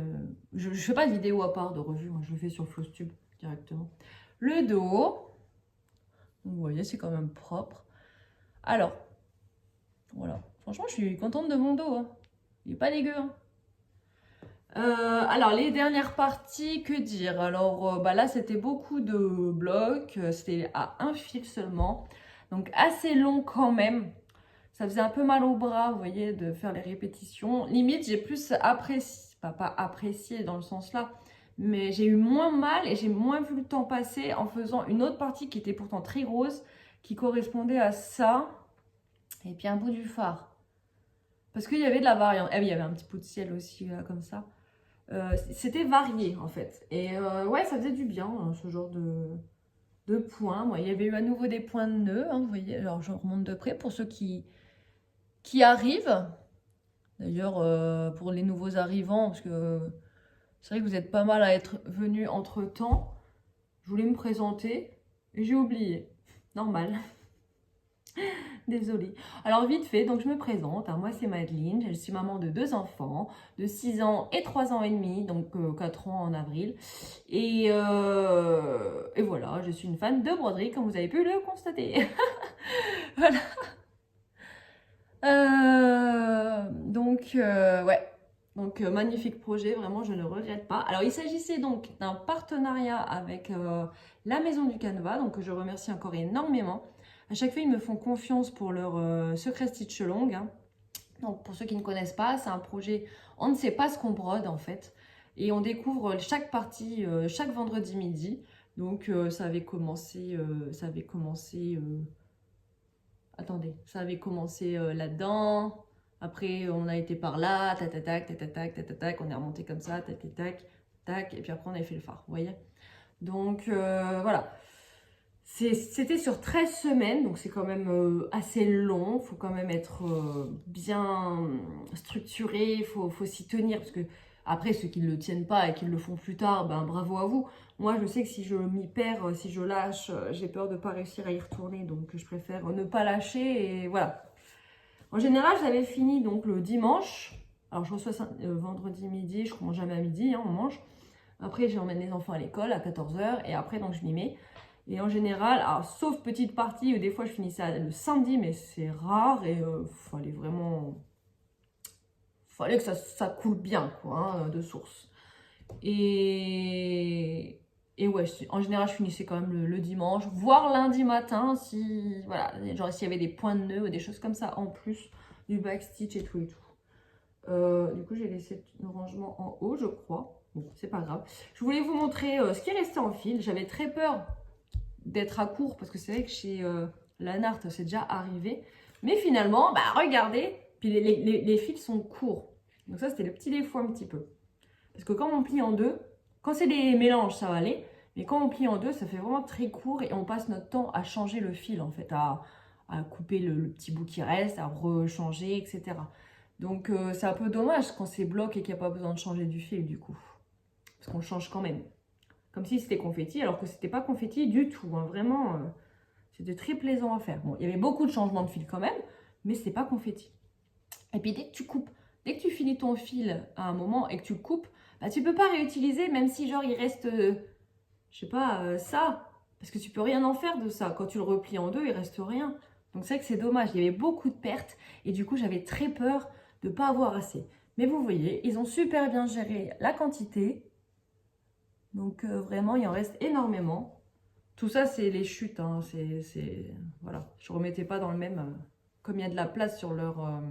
Je ne fais pas de vidéo à part de revue, moi, je le fais sur Flowstube directement. Le dos. Vous voyez, c'est quand même propre. Alors, voilà. Franchement, je suis contente de mon dos. Hein. Il n'est pas dégueu. Hein. Alors, les dernières parties, que dire? Alors, là, c'était beaucoup de blocs. C'était à un fil seulement. Donc, assez long quand même. Ça faisait un peu mal au bras, vous voyez, de faire les répétitions. Limite, j'ai plus apprécié, pas apprécié dans le sens là, mais j'ai eu moins mal et j'ai moins vu le temps passer en faisant une autre partie qui était pourtant très grosse, qui correspondait à ça. Et puis un bout du phare. Parce qu'il y avait de la variante. Ah oui, il y avait un petit bout de ciel aussi, là, comme ça. C'était varié, en fait. Et ouais, ça faisait du bien, hein, ce genre de points. Moi, il y avait eu à nouveau des points de nœud, hein, vous voyez. Alors, je remonte de près pour ceux qui arrivent. D'ailleurs, pour les nouveaux arrivants, parce que c'est vrai que vous êtes pas mal à être venus entre-temps. Je voulais me présenter et j'ai oublié. Normal. Désolée. Alors vite fait, donc je me présente. Alors, moi c'est Madeleine, je suis maman de 2 enfants, de 6 ans et 3 ans et demi, donc 4 ans en avril. Et voilà, je suis une fan de broderie comme vous avez pu le constater. Voilà. Ouais. Donc magnifique projet, vraiment je ne regrette pas. Alors il s'agissait donc d'un partenariat avec la Maison du Canevas, donc je remercie encore énormément. À chaque fois ils me font confiance pour leur Secret Stitch Along. Hein. Donc pour ceux qui ne connaissent pas, c'est un projet, on ne sait pas ce qu'on brode en fait. Et on découvre chaque partie chaque vendredi midi. Donc ça avait commencé, attendez, ça avait commencé là-dedans. Après, on a été par là, tac, tac, tac, tac, tac, tac, tac, on est remonté comme ça, tac, tac, tac, tac, et puis après, on avait fait le phare, vous voyez. Donc, voilà. C'était sur 13 semaines, donc c'est quand même assez long. Il faut quand même être bien structuré, il faut s'y tenir, parce que après, ceux qui ne le tiennent pas et qui le font plus tard, ben bravo à vous. Moi, je sais que si je m'y perds, si je lâche, j'ai peur de ne pas réussir à y retourner, donc je préfère ne pas lâcher et voilà. En général, j'avais fini donc le dimanche. Alors, je reçois vendredi midi, je commence jamais à midi, hein, on mange. Après, j'emmène les enfants à l'école à 14 h et après, donc je m'y mets. Et en général, alors, sauf petite partie où des fois je finissais le samedi, mais c'est rare et fallait que ça coule bien, quoi, hein, de source. Et ouais, en général, je finissais quand même le dimanche, voire lundi matin, si, voilà, genre s'il y avait des points de nœud ou des choses comme ça en plus du backstitch et tout et tout. Du coup, j'ai laissé le rangement en haut, je crois. Bon, c'est pas grave. Je voulais vous montrer ce qui est resté en fil. J'avais très peur d'être à court parce que c'est vrai que chez Lanart, c'est déjà arrivé. Mais finalement, bah regardez, puis les fils sont courts. Donc ça, c'était le petit défaut un petit peu. Parce que quand on plie en deux, quand c'est des mélanges, ça va aller. Mais quand on plie en deux, ça fait vraiment très court et on passe notre temps à changer le fil, en fait, à couper le petit bout qui reste, à rechanger, etc. Donc, c'est un peu dommage quand c'est bloc et qu'il n'y a pas besoin de changer du fil, du coup. Parce qu'on change quand même. Comme si c'était confetti, alors que c'était pas confetti du tout. Hein. Vraiment, c'était très plaisant à faire. Bon, il y avait beaucoup de changements de fil quand même, mais c'était pas confetti. Et puis, dès que tu coupes, dès que tu finis ton fil à un moment et que tu le coupes, bah, tu peux pas réutiliser, même si genre il reste, je sais pas, ça. Parce que tu peux rien en faire de ça. Quand tu le replies en deux, il reste rien. Donc c'est vrai que c'est dommage. Il y avait beaucoup de pertes et du coup j'avais très peur de ne pas avoir assez. Mais vous voyez, ils ont super bien géré la quantité. Donc vraiment, il en reste énormément. Tout ça, c'est les chutes. Hein. Voilà. Je ne remettais pas dans le même. Comme il y a de la place sur leur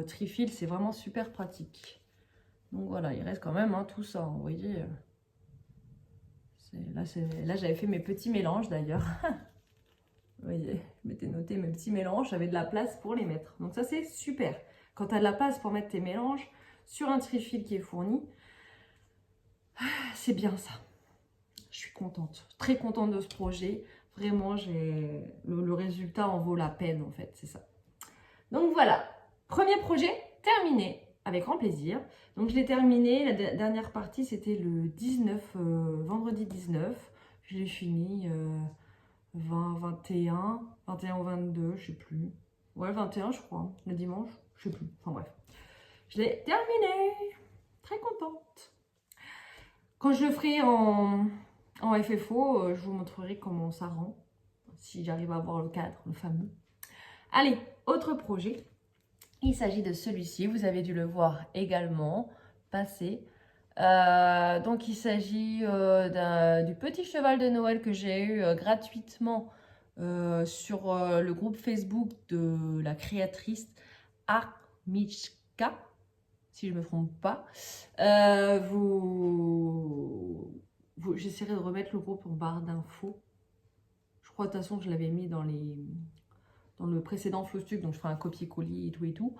trifil, c'est vraiment super pratique. Donc voilà, il reste quand même hein, tout ça. Vous voyez. Là, j'avais fait mes petits mélanges d'ailleurs. Vous voyez, je m'étais noté mes petits mélanges. J'avais de la place pour les mettre. Donc ça, c'est super. Quand tu as de la place pour mettre tes mélanges sur un trifil qui est fourni, c'est bien ça. Je suis contente, très contente de ce projet. Vraiment, le résultat en vaut la peine en fait, c'est ça. Donc voilà, premier projet terminé, avec grand plaisir. Donc je l'ai terminé, la dernière partie c'était le 19, vendredi 19. Je l'ai fini 20, 21 ou 22, je sais plus. Ouais, 21 je crois, le dimanche, je sais plus. Enfin bref. Je l'ai terminé. Très contente. Quand je le ferai en FFO, je vous montrerai comment ça rend. Si j'arrive à avoir le cadre, le fameux. Allez, autre projet. Il s'agit de celui-ci. Vous avez dû le voir également passer. Donc il s'agit du petit cheval de Noël que j'ai eu gratuitement sur le groupe Facebook de la créatrice Armichka, si je ne me trompe pas. J'essaierai de remettre le groupe en barre d'infos. Je crois de toute façon que je l'avais mis dans le précédent Flowstuck, donc je ferai un copier-coller et tout et tout.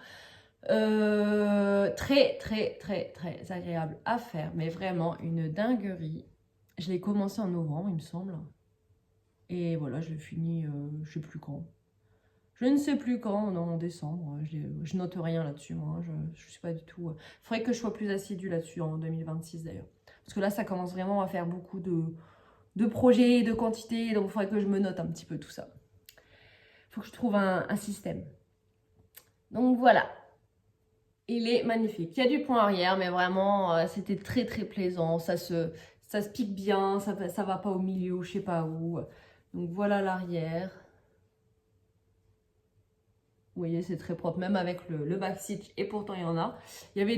Très agréable à faire, mais vraiment une dinguerie. Je l'ai commencé en novembre, il me semble. Et voilà, je l'ai fini, je sais plus quand. Je ne sais plus quand, non, en décembre. Je note rien là-dessus, moi. Je suis pas du tout... Il faudrait que je sois plus assidue là-dessus en 2026 d'ailleurs. Parce que là, ça commence vraiment à faire beaucoup de projets, de quantités. Donc, il faudrait que je me note un petit peu tout ça. Il faut que je trouve un système. Donc, voilà. Il est magnifique. Il y a du point arrière, mais vraiment, c'était très plaisant. Ça se pique bien, ça va pas au milieu, je sais pas où. Donc voilà l'arrière. Vous voyez, c'est très propre, même avec le backstitch, et pourtant il y en a. Il y avait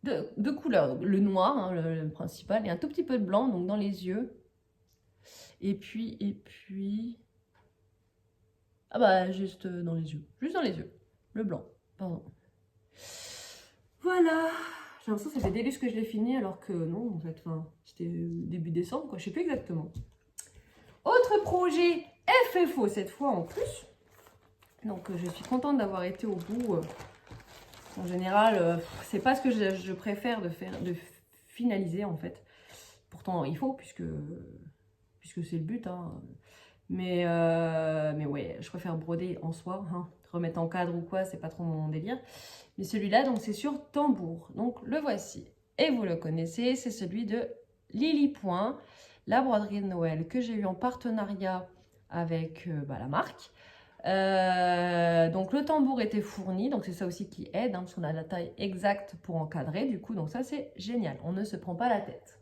deux couleurs. Le noir, hein, le principal, et un tout petit peu de blanc, donc dans les yeux. Et puis... Ah bah, juste dans les yeux. Juste dans les yeux. Le blanc, pardon. Voilà. J'ai l'impression que ça fait des lustres que je l'ai fini, alors que non, en fait, c'était début décembre, quoi. Je sais plus exactement. Autre projet FFO, cette fois en plus. Donc, je suis contente d'avoir été au bout. En général, c'est pas ce que je préfère de finaliser, en fait. Pourtant, il faut, puisque c'est le but, hein. Mais ouais, je préfère broder en soi, hein. Remettre en cadre ou quoi, c'est pas trop mon délire. Mais celui-là, donc c'est sur tambour. Donc le voici. Et vous le connaissez, c'est celui de Lily Point, la broderie de Noël que j'ai eu en partenariat avec la marque. Donc le tambour était fourni, donc c'est ça aussi qui aide, hein, parce qu'on a la taille exacte pour encadrer, du coup, donc ça c'est génial, on ne se prend pas la tête.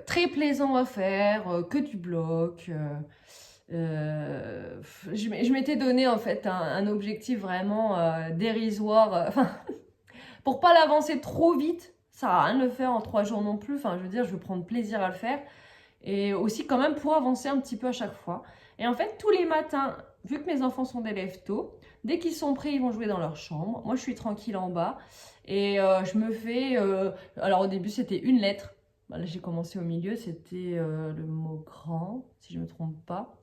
Très plaisant à faire, que du bloc. Je m'étais donné en fait un objectif vraiment dérisoire, pour pas l'avancer trop vite. Ça sert à rien de le faire en 3 jours non plus. Enfin, je veux dire, je veux prendre plaisir à le faire. Et aussi quand même pour avancer un petit peu à chaque fois. Et en fait, tous les matins, vu que mes enfants sont des lève-tôt, dès qu'ils sont prêts, ils vont jouer dans leur chambre. Moi, je suis tranquille en bas. Et je me fais... alors au début, c'était une lettre. Là, j'ai commencé au milieu. C'était le mot grand, si je ne me trompe pas.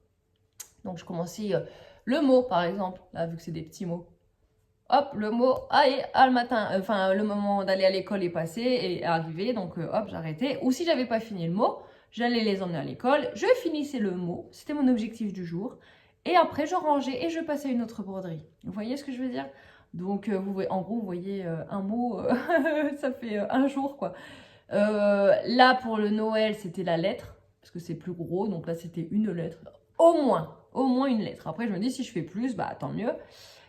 Donc, je commençais le mot, par exemple. Là, vu que c'est des petits mots. Hop, le mot, allez, le matin, le moment d'aller à l'école est passé et arrivé, donc hop, j'arrêtais. Ou si j'avais pas fini le mot, j'allais les emmener à l'école, je finissais le mot, c'était mon objectif du jour. Et après, je rangeais et je passais à une autre broderie. Vous voyez ce que je veux dire? Donc, en gros, vous voyez, un mot, ça fait un jour, quoi. Là, pour le Noël, c'était la lettre, parce que c'est plus gros, donc là, c'était une lettre. Au moins une lettre. Après, je me dis, si je fais plus, bah tant mieux.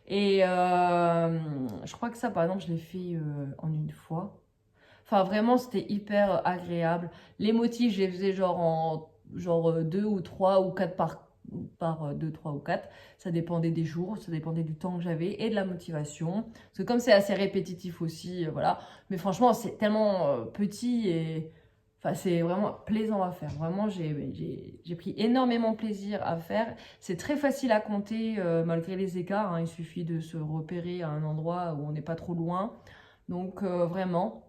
Et je crois que ça, par exemple, je l'ai fait en une fois. Enfin, vraiment, c'était hyper agréable. Les motifs, je les faisais genre 2 ou 3 ou 4 par 2, 3 ou 4. Ça dépendait des jours, ça dépendait du temps que j'avais et de la motivation. Parce que comme c'est assez répétitif aussi, voilà. Mais franchement, c'est tellement petit et... Enfin, c'est vraiment plaisant à faire. Vraiment, j'ai pris énormément de plaisir à faire. C'est très facile à compter malgré les écarts, hein. Il suffit de se repérer à un endroit où on n'est pas trop loin. Donc, vraiment,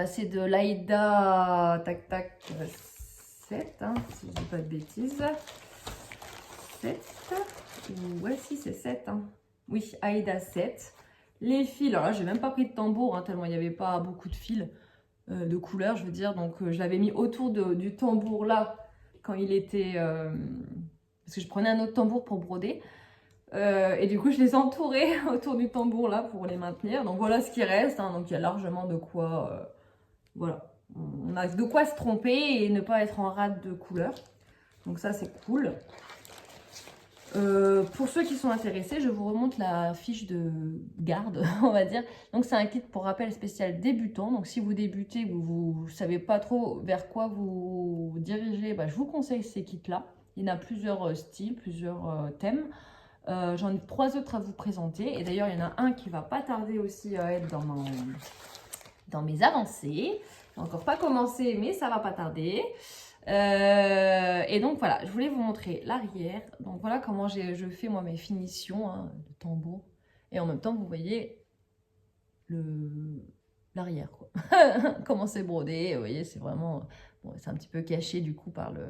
c'est de l'Aïda tac tac 7, hein, si je dis pas de bêtises. 7. Ouais, si, c'est 7. Hein. Oui, Aïda 7. Les fils, alors là, j'ai même pas pris de tambour, hein, tellement il n'y avait pas beaucoup de fils. De couleur, je veux dire, donc je l'avais mis autour du tambour là quand il était parce que je prenais un autre tambour pour broder et du coup je les entourais autour du tambour là pour les maintenir. Donc voilà ce qui reste, hein. Donc il y a largement de quoi Voilà, on a de quoi se tromper et ne pas être en rate de couleur. Donc ça, c'est cool. Pour ceux qui sont intéressés, je vous remonte la fiche de garde, on va dire. Donc c'est un kit pour rappel spécial débutant. Donc si vous débutez, vous ne savez pas trop vers quoi vous dirigez, bah, je vous conseille ces kits-là. Il y en a plusieurs styles, plusieurs thèmes. J'en ai 3 autres à vous présenter. Et d'ailleurs, il y en a un qui va pas tarder aussi à être dans mes avancées. J'ai encore pas commencé, mais ça va pas tarder. Et donc voilà, je voulais vous montrer l'arrière. Donc voilà comment je fais moi mes finitions, hein, de tambour. Et en même temps, vous voyez l'arrière, quoi. Comment c'est brodé, vous voyez, c'est vraiment... Bon, c'est un petit peu caché du coup par le...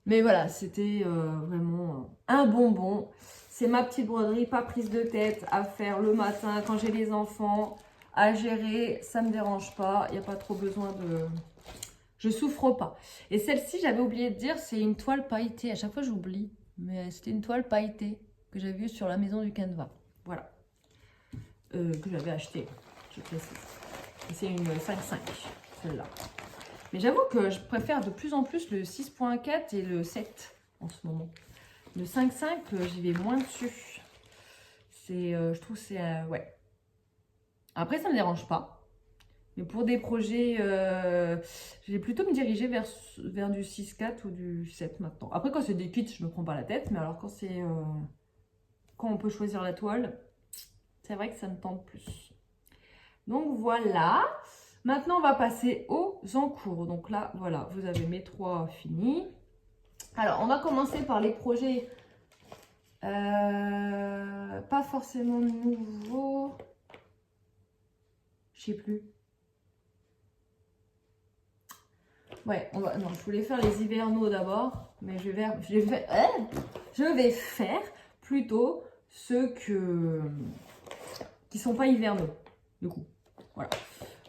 Mais voilà, c'était vraiment un bonbon. C'est ma petite broderie, pas prise de tête, à faire le matin quand j'ai les enfants, à gérer, ça me dérange pas. Il n'y a pas trop besoin de... Je souffre pas. Et celle-ci, j'avais oublié de dire, c'est une toile pailletée. À chaque fois, j'oublie. Mais c'était une toile pailletée que j'avais vue sur la maison du Canva. Voilà. Que j'avais achetée, je précise. C'est une 5,5, celle-là. Mais j'avoue que je préfère de plus en plus le 6,4 et le 7 en ce moment. Le 5,5, j'y vais moins dessus. Je trouve c'est... ouais. Après, ça ne me dérange pas. Mais pour des projets, je vais plutôt me diriger vers du 6,4 ou du 7 maintenant. Après, quand c'est des kits, je ne me prends pas la tête. Mais alors, quand on peut choisir la toile, c'est vrai que ça me tente plus. Donc, voilà. Maintenant, on va passer aux encours. Donc là, voilà, vous avez mes 3 finis. Alors, on va commencer par les projets pas forcément nouveaux. Je sais plus. Ouais, non, je voulais faire les hivernaux d'abord, mais je vais faire plutôt ceux qui sont pas hivernaux, du coup. Voilà.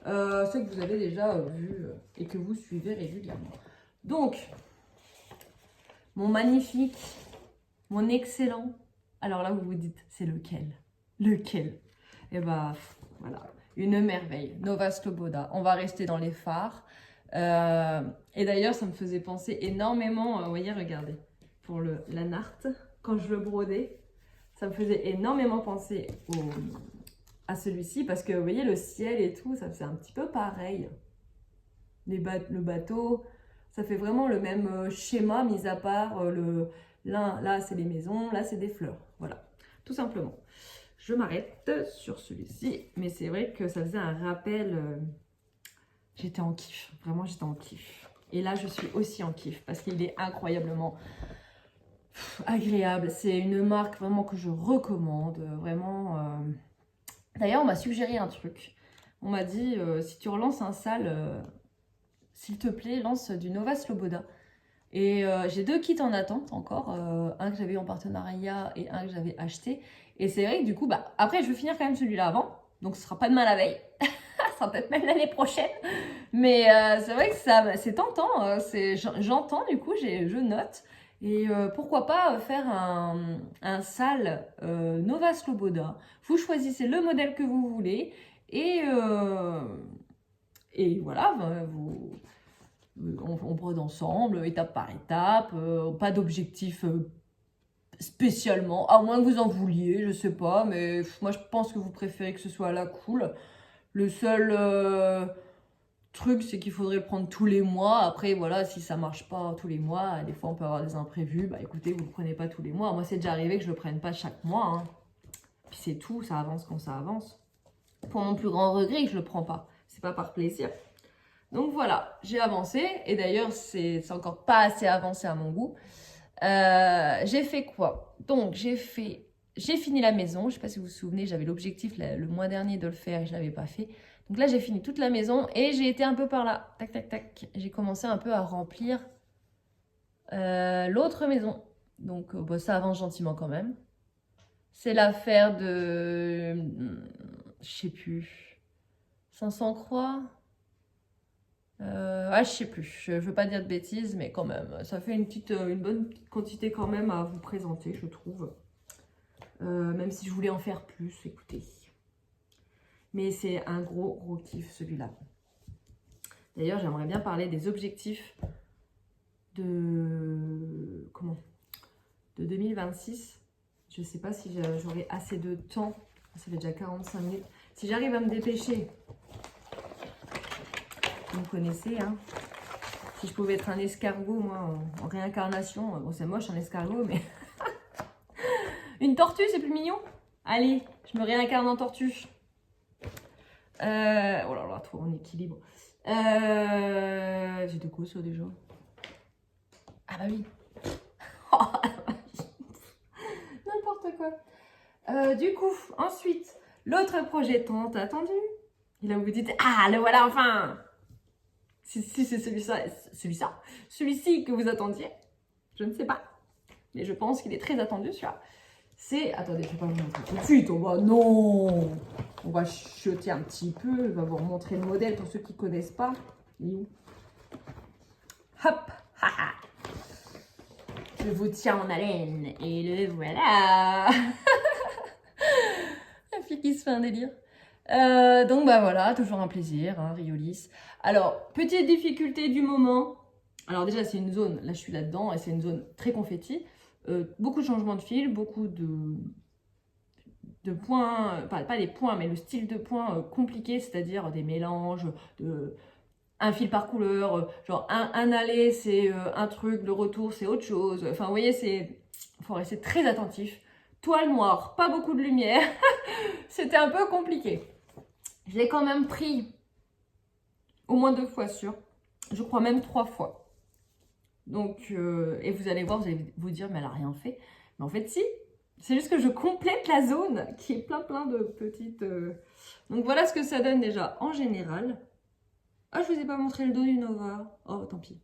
Ceux que vous avez déjà vus et que vous suivez régulièrement. Donc, mon magnifique, mon excellent. Alors là, vous vous dites, c'est lequel? Lequel? Et bah, voilà. Une merveille. Nova Sloboda. On va rester dans les phares. Et d'ailleurs, ça me faisait penser énormément, vous voyez, regardez, pour la narte, quand je le brodais, ça me faisait énormément penser à celui-ci, parce que vous voyez, le ciel et tout, ça faisait un petit peu pareil. Le bateau, ça fait vraiment le même schéma, mis à part là, c'est les maisons, là, c'est des fleurs. Voilà, tout simplement. Je m'arrête sur celui-ci, mais c'est vrai que ça faisait un rappel... J'étais en kiff, vraiment j'étais en kiff. Et là je suis aussi en kiff parce qu'il est incroyablement agréable. C'est une marque vraiment que je recommande, vraiment. D'ailleurs on m'a suggéré un truc. On m'a dit si tu relances un sale, s'il te plaît lance du Nova Sloboda. Et j'ai 2 kits en attente encore, un que j'avais eu en partenariat et un que j'avais acheté. Et c'est vrai que du coup, bah, après je vais finir quand même celui-là avant, donc ce sera pas demain la veille. Ça sera peut-être même l'année prochaine. Mais c'est vrai que c'est tentant. J'entends, du coup, je note. Et pourquoi pas faire un sale Nova Sloboda. Vous choisissez le modèle que vous voulez. Et voilà, on brode ensemble, étape par étape. Pas d'objectif spécialement, à moins que vous en vouliez, je sais pas. Mais moi, je pense que vous préférez que ce soit à la cool. Le seul truc, c'est qu'il faudrait le prendre tous les mois. Après, voilà, si ça marche pas tous les mois, des fois on peut avoir des imprévus. Bah écoutez, vous le prenez pas tous les mois. Moi, c'est déjà arrivé que je le prenne pas chaque mois. Hein. Puis c'est tout, ça avance quand ça avance. Pour mon plus grand regret, je le prends pas. C'est pas par plaisir. Donc voilà, j'ai avancé. Et d'ailleurs, c'est encore pas assez avancé à mon goût. J'ai fait quoi? Donc, j'ai fini la maison. Je sais pas si vous vous souvenez, j'avais l'objectif le mois dernier de le faire et je l'avais pas fait. Donc là, j'ai fini toute la maison et j'ai été un peu par là. Tac, tac, tac. J'ai commencé un peu à remplir l'autre maison. Donc, bon, ça avance gentiment quand même. C'est l'affaire de... je sais plus. 500 croix je sais plus. Je veux pas dire de bêtises, mais quand même. Ça fait une bonne petite quantité quand même à vous présenter, je trouve. Même si je voulais en faire plus, écoutez. Mais c'est un gros kiff celui-là. D'ailleurs, j'aimerais bien parler des objectifs de... Comment? De 2026. Je ne sais pas si j'aurai assez de temps. Ça fait déjà 45 minutes. Si j'arrive à me dépêcher, vous me connaissez, hein. Si je pouvais être un escargot, moi, en réincarnation. Bon, c'est moche un escargot, mais... Une tortue, c'est plus mignon. Allez, je me réincarne en tortue. Oh là là, trop en équilibre. J'ai de quoi ça déjà? Ah bah oui. N'importe quoi. Du coup, ensuite, l'autre projet tant attendu. Et là, vous vous dites, ah, le voilà enfin. Si c'est celui-ci que vous attendiez, je ne sais pas. Mais je pense qu'il est très attendu, celui-là. C'est... Attendez, je ne vais pas vous montrer tout de suite. Non. On va chuter un petit peu. Je vais vous remontrer le modèle pour ceux qui ne connaissent pas. Il est où? Hop. Je vous tiens en haleine. Et le voilà. La fille qui se fait un délire. Donc bah voilà, toujours un plaisir, hein, Riolis. Alors, petite difficulté du moment. Alors déjà, c'est une zone, là je suis là-dedans, et c'est une zone très confetti. Beaucoup de changements de fil, beaucoup de points, pas les points, mais le style de points compliqué, c'est-à-dire des mélanges, un fil par couleur, genre un aller c'est un truc, le retour c'est autre chose. Enfin, vous voyez, faut rester très attentif. Toile noire, pas beaucoup de lumière. C'était un peu compliqué. Je l'ai quand même pris au moins 2 fois sûr. Je crois même 3 fois. Donc, et vous allez voir, vous allez vous dire, mais elle a rien fait. Mais en fait, si. C'est juste que je complète la zone qui est plein de petites... Donc voilà ce que ça donne déjà en général. Ah, je vous ai pas montré le dos du Nova. Oh, tant pis.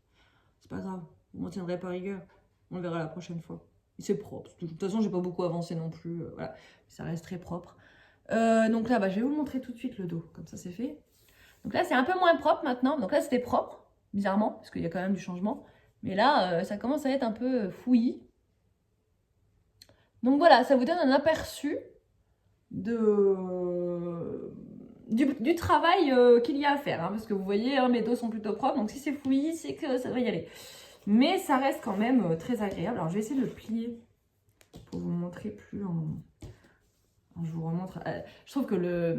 C'est pas grave. Vous m'en tiendrez pas rigueur. On le verra la prochaine fois. C'est propre. De toute façon, j'ai pas beaucoup avancé non plus. Voilà. Ça reste très propre. Donc là, bah, je vais vous montrer tout de suite le dos. Comme ça, c'est fait. Donc là, c'est un peu moins propre maintenant. Donc là, c'était propre, bizarrement, parce qu'il y a quand même du changement. Mais là, ça commence à être un peu fouillis. Donc voilà, ça vous donne un aperçu du travail qu'il y a à faire. Hein, parce que vous voyez, hein, mes dos sont plutôt propres. Donc si c'est fouillis, c'est que ça va y aller. Mais ça reste quand même très agréable. Alors je vais essayer de le plier pour vous montrer plus en... Je vous remontre. Je trouve que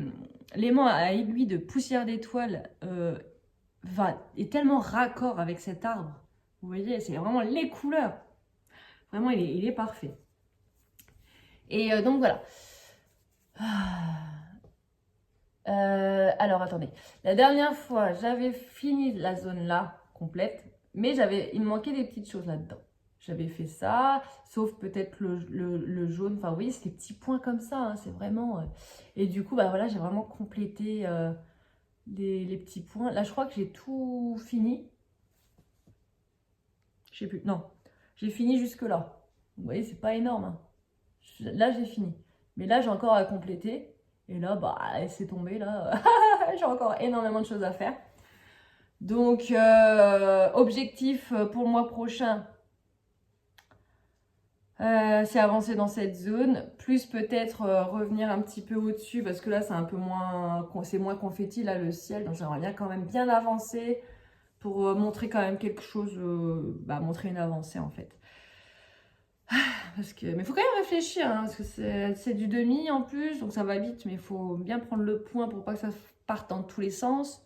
l'aimant à aiguille de poussière d'étoile est tellement raccord avec cet arbre. Vous voyez, c'est vraiment les couleurs. Vraiment, il est parfait. Et donc voilà. Alors attendez. La dernière fois, j'avais fini la zone là complète, mais il me manquait des petites choses là-dedans. J'avais fait ça, sauf peut-être le jaune. Enfin, vous voyez, c'est des petits points comme ça. Hein, c'est vraiment... Et du coup, bah voilà, j'ai vraiment complété les petits points. Là, je crois que j'ai tout fini. Je sais plus. Non, j'ai fini jusque là. Vous voyez, c'est pas énorme. Hein. Là, j'ai fini. Mais là, j'ai encore à compléter. Et là, bah, c'est tombé. Là, j'ai encore énormément de choses à faire. Donc, objectif pour le mois prochain... c'est avancer dans cette zone, plus peut-être revenir un petit peu au-dessus, parce que là c'est un peu moins, c'est moins confetti là le ciel, donc j'aimerais bien quand même bien avancer pour montrer quand même quelque chose, montrer une avancée en fait. Mais il faut quand même réfléchir, hein, parce que c'est du demi en plus, donc ça va vite, mais il faut bien prendre le point pour pas que ça parte dans tous les sens.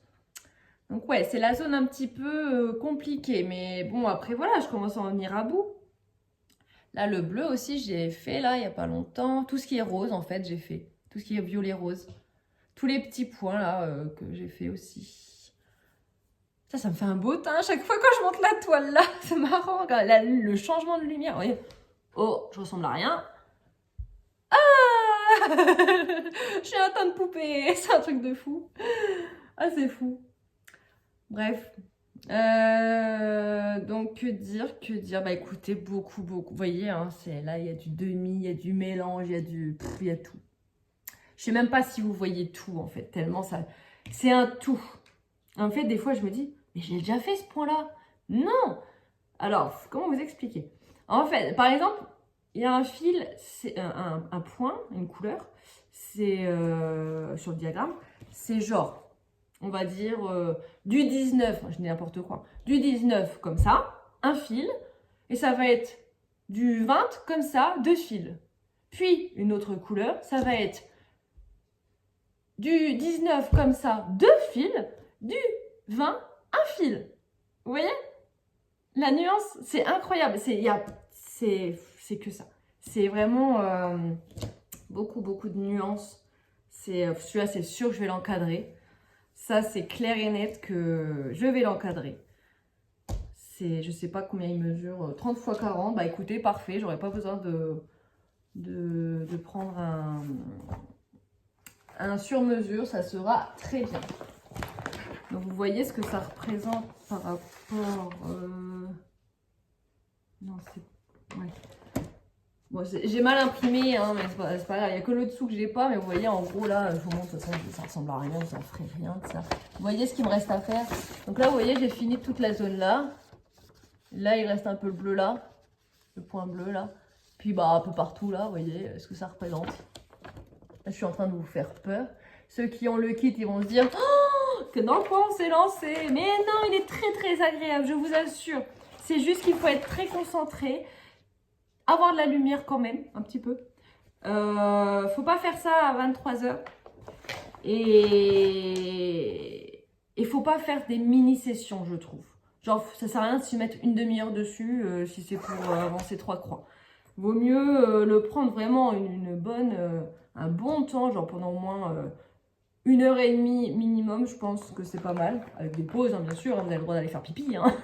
Donc ouais, c'est la zone un petit peu compliquée, mais bon après voilà, je commence à en venir à bout. Là, le bleu aussi, j'ai fait là, il n'y a pas longtemps. Tout ce qui est rose, en fait, j'ai fait. Tout ce qui est violet-rose. Tous les petits points là que j'ai fait aussi. Ça me fait un beau teint à chaque fois quand je monte la toile là. C'est marrant. Regarde, le changement de lumière. Voyez. Oh, je ressemble à rien. Ah j'ai un teint de poupée. C'est un truc de fou. Ah, c'est fou. Bref. Donc que dire, bah écoutez, beaucoup, vous voyez, hein, là il y a du demi, il y a du mélange, il y a tout. Je sais même pas si vous voyez tout en fait, tellement ça, c'est un tout. En fait, des fois je me dis, mais j'ai déjà fait ce point-là. Non. Alors, comment vous expliquer? En fait, par exemple, il y a un fil, c'est un point, une couleur, c'est sur le diagramme, c'est genre on va dire, du 19, je dis n'importe quoi, du 19 comme ça, un fil, et ça va être du 20 comme ça, 2 fils. Puis, une autre couleur, ça va être du 19 comme ça, 2 fils, du 20, un fil. Vous voyez? La nuance, c'est incroyable. C'est que ça. C'est vraiment beaucoup, beaucoup de nuances. Celui-là, c'est sûr que je vais l'encadrer. Ça, c'est clair et net que je vais l'encadrer. Je sais pas combien il mesure. 30 x 40. Bah écoutez, parfait. J'aurais pas besoin de prendre un sur-mesure. Ça sera très bien. Donc vous voyez ce que ça représente par rapport... Non, c'est... Ouais. Bon, j'ai mal imprimé, hein, mais c'est pas grave. Il n'y a que le dessous que j'ai pas, mais vous voyez, en gros, là, je vous montre, de toute façon, ça ressemble à rien, ça ne ferait rien de ça. Vous voyez ce qu'il me reste à faire. Donc là, vous voyez, j'ai fini toute la zone là. Là, il reste un peu le bleu là, le point bleu là. Puis, bah, un peu partout là, vous voyez ce que ça représente. Là, je suis en train de vous faire peur. Ceux qui ont le kit, ils vont se dire que dans quoi on s'est lancé. Mais non, il est très très agréable, je vous assure. C'est juste qu'il faut être très concentré. Avoir de la lumière quand même, un petit peu. Faut pas faire ça à 23 h. Et il faut pas faire des mini-sessions, je trouve. Genre, ça sert à rien de s'y mettre une demi-heure dessus si c'est pour avancer 3 croix. Vaut mieux le prendre vraiment un bon temps, genre pendant au moins 1h30 minimum, je pense que c'est pas mal. Avec des pauses, hein, bien sûr, hein, vous avez le droit d'aller faire pipi. Hein.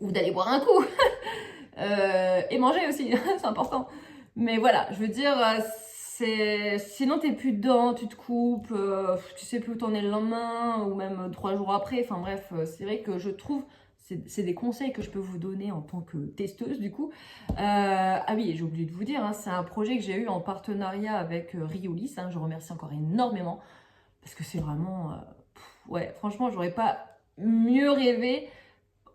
Ou d'aller boire un coup. Et manger aussi, c'est important. Mais voilà, je veux dire, sinon t'es plus dedans, tu te coupes, tu sais plus où t'en es le lendemain, ou même 3 jours après. Enfin bref, c'est vrai que je trouve, c'est des conseils que je peux vous donner en tant que testeuse du coup. Ah oui, j'ai oublié de vous dire, hein, c'est un projet que j'ai eu en partenariat avec Riolis. Hein, je remercie encore énormément, parce que c'est vraiment... ouais, franchement, j'aurais pas mieux rêvé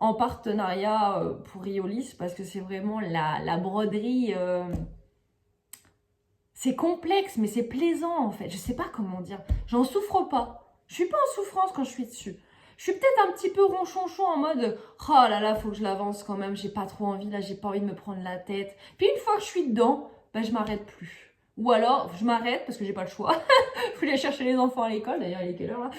en partenariat pour Riolis, parce que c'est vraiment la broderie, c'est complexe mais c'est plaisant en fait, je sais pas comment dire, j'en souffre pas, je suis pas en souffrance quand je suis dessus, je suis peut-être un petit peu ronchonchon en mode oh là là faut que je l'avance quand même, j'ai pas trop envie là, j'ai pas envie de me prendre la tête, puis une fois que je suis dedans, bah je m'arrête plus, ou alors je m'arrête parce que j'ai pas le choix. Faut aller chercher les enfants à l'école, d'ailleurs il est quelle heure là?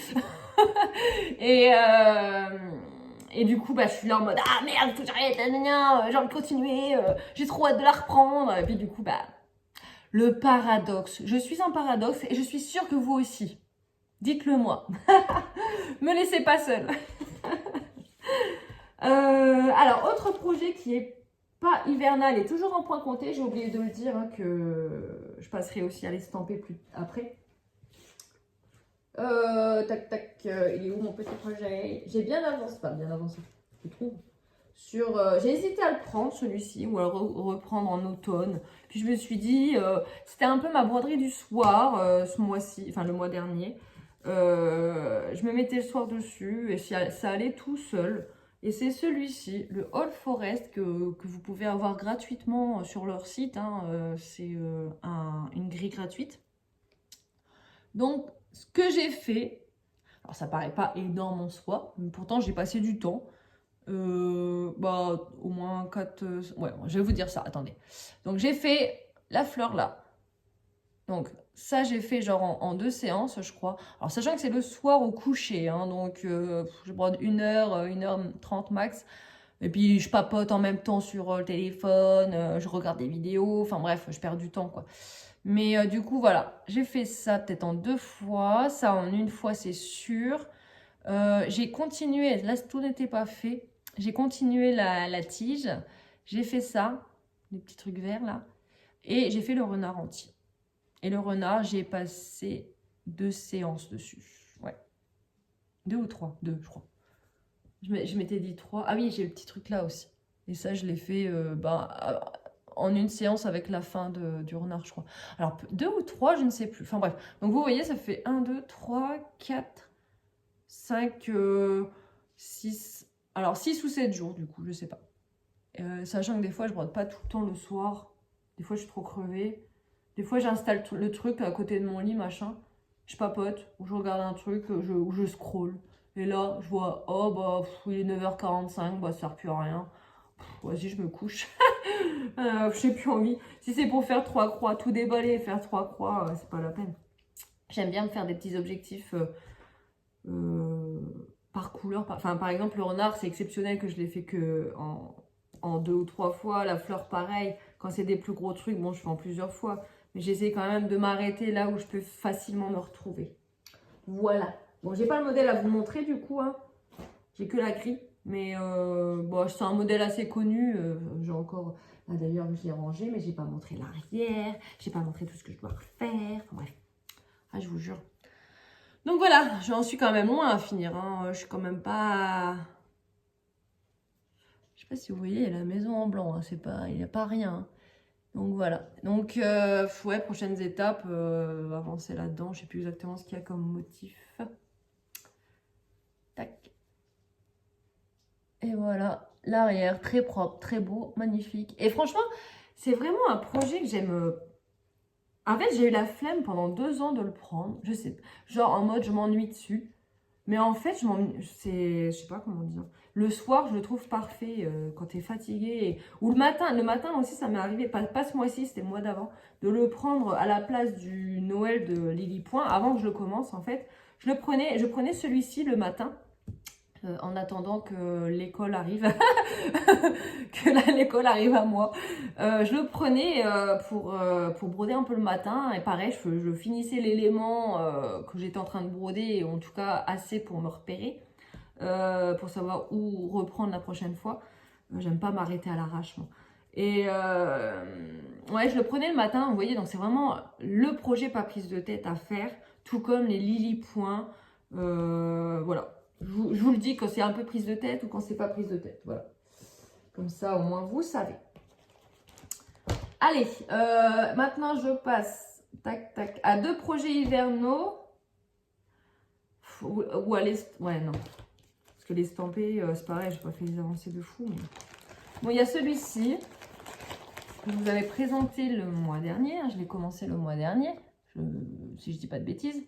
Et du coup, bah, je suis là en mode ah merde, faut que j'arrête, j'ai envie de continuer, j'ai trop hâte de la reprendre. Et puis du coup, bah, le paradoxe. Je suis un paradoxe et je suis sûre que vous aussi. Dites-le moi. Me laissez pas seule. Alors, autre projet qui est pas hivernal et toujours en point compté, j'ai oublié de le dire, hein, que je passerai aussi à l'estamper plus après. Tac, tac, il est où mon petit projet? J'ai bien avancé, pas bien avancé, je trouve. J'ai hésité à le prendre celui-ci ou à le reprendre en automne. Puis je me suis dit, c'était un peu ma broderie du soir ce mois-ci, enfin le mois dernier. Je me mettais le soir dessus et ça allait tout seul. Et c'est celui-ci, le All Forest, que vous pouvez avoir gratuitement sur leur site. Hein. C'est une grille gratuite. Donc, ce que j'ai fait, alors ça paraît pas énorme en soi, mais pourtant j'ai passé du temps. Bah, au moins 4... ouais, je vais vous dire ça, attendez. Donc, j'ai fait la fleur là. Donc, ça, j'ai fait genre en 2 séances, je crois. Alors, sachant que c'est le soir au coucher, hein, donc je brode 1h, 1h30 max. Et puis, je papote en même temps sur le téléphone, je regarde des vidéos. Enfin, bref, je perds du temps, quoi. Mais du coup, voilà. J'ai fait ça peut-être en 2 fois. Ça en 1 fois, c'est sûr. J'ai continué. Là, tout n'était pas fait. J'ai continué la tige. J'ai fait ça. Les petits trucs verts, là. Et j'ai fait le renard entier. Et le renard, j'ai passé 2 séances dessus. Ouais. 2 ou 3. 2, je crois. Je m'étais dit 3. Ah oui, j'ai le petit truc là aussi. Et ça, je l'ai fait en 1 séance avec la fin du renard, je crois. Alors, 2 ou 3, je ne sais plus. Enfin bref. Donc, vous voyez, ça fait 1, 2, 3, 4, 5, 6. Alors, 6 ou 7 jours, du coup, je sais pas. Sachant que des fois, je brode pas tout le temps le soir. Des fois, je suis trop crevée. Des fois, j'installe le truc à côté de mon lit, machin. je papote, ou je regarde un truc, ou je scroll. Et là, je vois, oh bah, il est 9h45, bah, ça sert plus à rien. Vas-y, je me couche. J'ai plus envie. Si c'est pour faire 3 croix, tout déballer et faire 3 croix, c'est pas la peine. J'aime bien me faire des petits objectifs par couleur. Enfin, par exemple, le renard, c'est exceptionnel que je l'ai fait que en 2 ou 3 fois. La fleur, pareil. Quand c'est des plus gros trucs, bon, je fais en plusieurs fois. Mais j'essaie quand même de m'arrêter là où je peux facilement me retrouver. Voilà. Bon, j'ai pas le modèle à vous montrer du coup. Hein. J'ai que la grille. Mais bon, c'est un modèle assez connu. J'ai encore... Ah, d'ailleurs, je l'ai rangé, mais j'ai pas montré l'arrière. J'ai pas montré tout ce que je dois refaire. Enfin, bref. Ah, je vous jure. Donc voilà, j'en suis quand même loin à finir. Hein. Je suis quand même pas... Je sais pas si vous voyez, il y a la maison en blanc. Hein. C'est pas... Il n'y a pas rien. Hein. Donc voilà. Donc, ouais, prochaines étapes, avancer là-dedans. Je sais plus exactement ce qu'il y a comme motif. Tac. Et voilà, l'arrière, très propre, très beau, magnifique. Et franchement, c'est vraiment un projet que j'aime. En fait, j'ai eu la flemme pendant 2 ans de le prendre. Je sais, genre en mode je m'ennuie dessus. Mais en fait, je sais pas comment dire. Le soir, je le trouve parfait quand tu es fatigué. Ou le matin aussi, ça m'est arrivé, pas ce mois-ci, c'était le mois d'avant, de le prendre à la place du Noël de Lily Point. Avant que je le commence, en fait, je prenais celui-ci le matin. En attendant que l'école arrive, l'école arrive à moi. Je le prenais pour broder un peu le matin. Et pareil, je finissais l'élément que j'étais en train de broder, en tout cas assez pour me repérer, pour savoir où reprendre la prochaine fois. J'aime pas m'arrêter à l'arrache, moi. Et ouais, je le prenais le matin, vous voyez, donc c'est vraiment le projet pas prise de tête à faire, tout comme les Lily Points. Voilà. Je vous le dis quand c'est un peu prise de tête ou quand c'est pas prise de tête. Voilà. Comme ça, au moins, vous savez. Allez, maintenant, je passe tac, tac, à 2 projets hivernaux. Ou à ouais, non. Parce que les stampés, c'est pareil, j'ai pas fait les avancées de fou. Mais... Bon, il y a celui-ci que je vous avais présenté le mois dernier. Je l'ai commencé le mois dernier, si je dis pas de bêtises.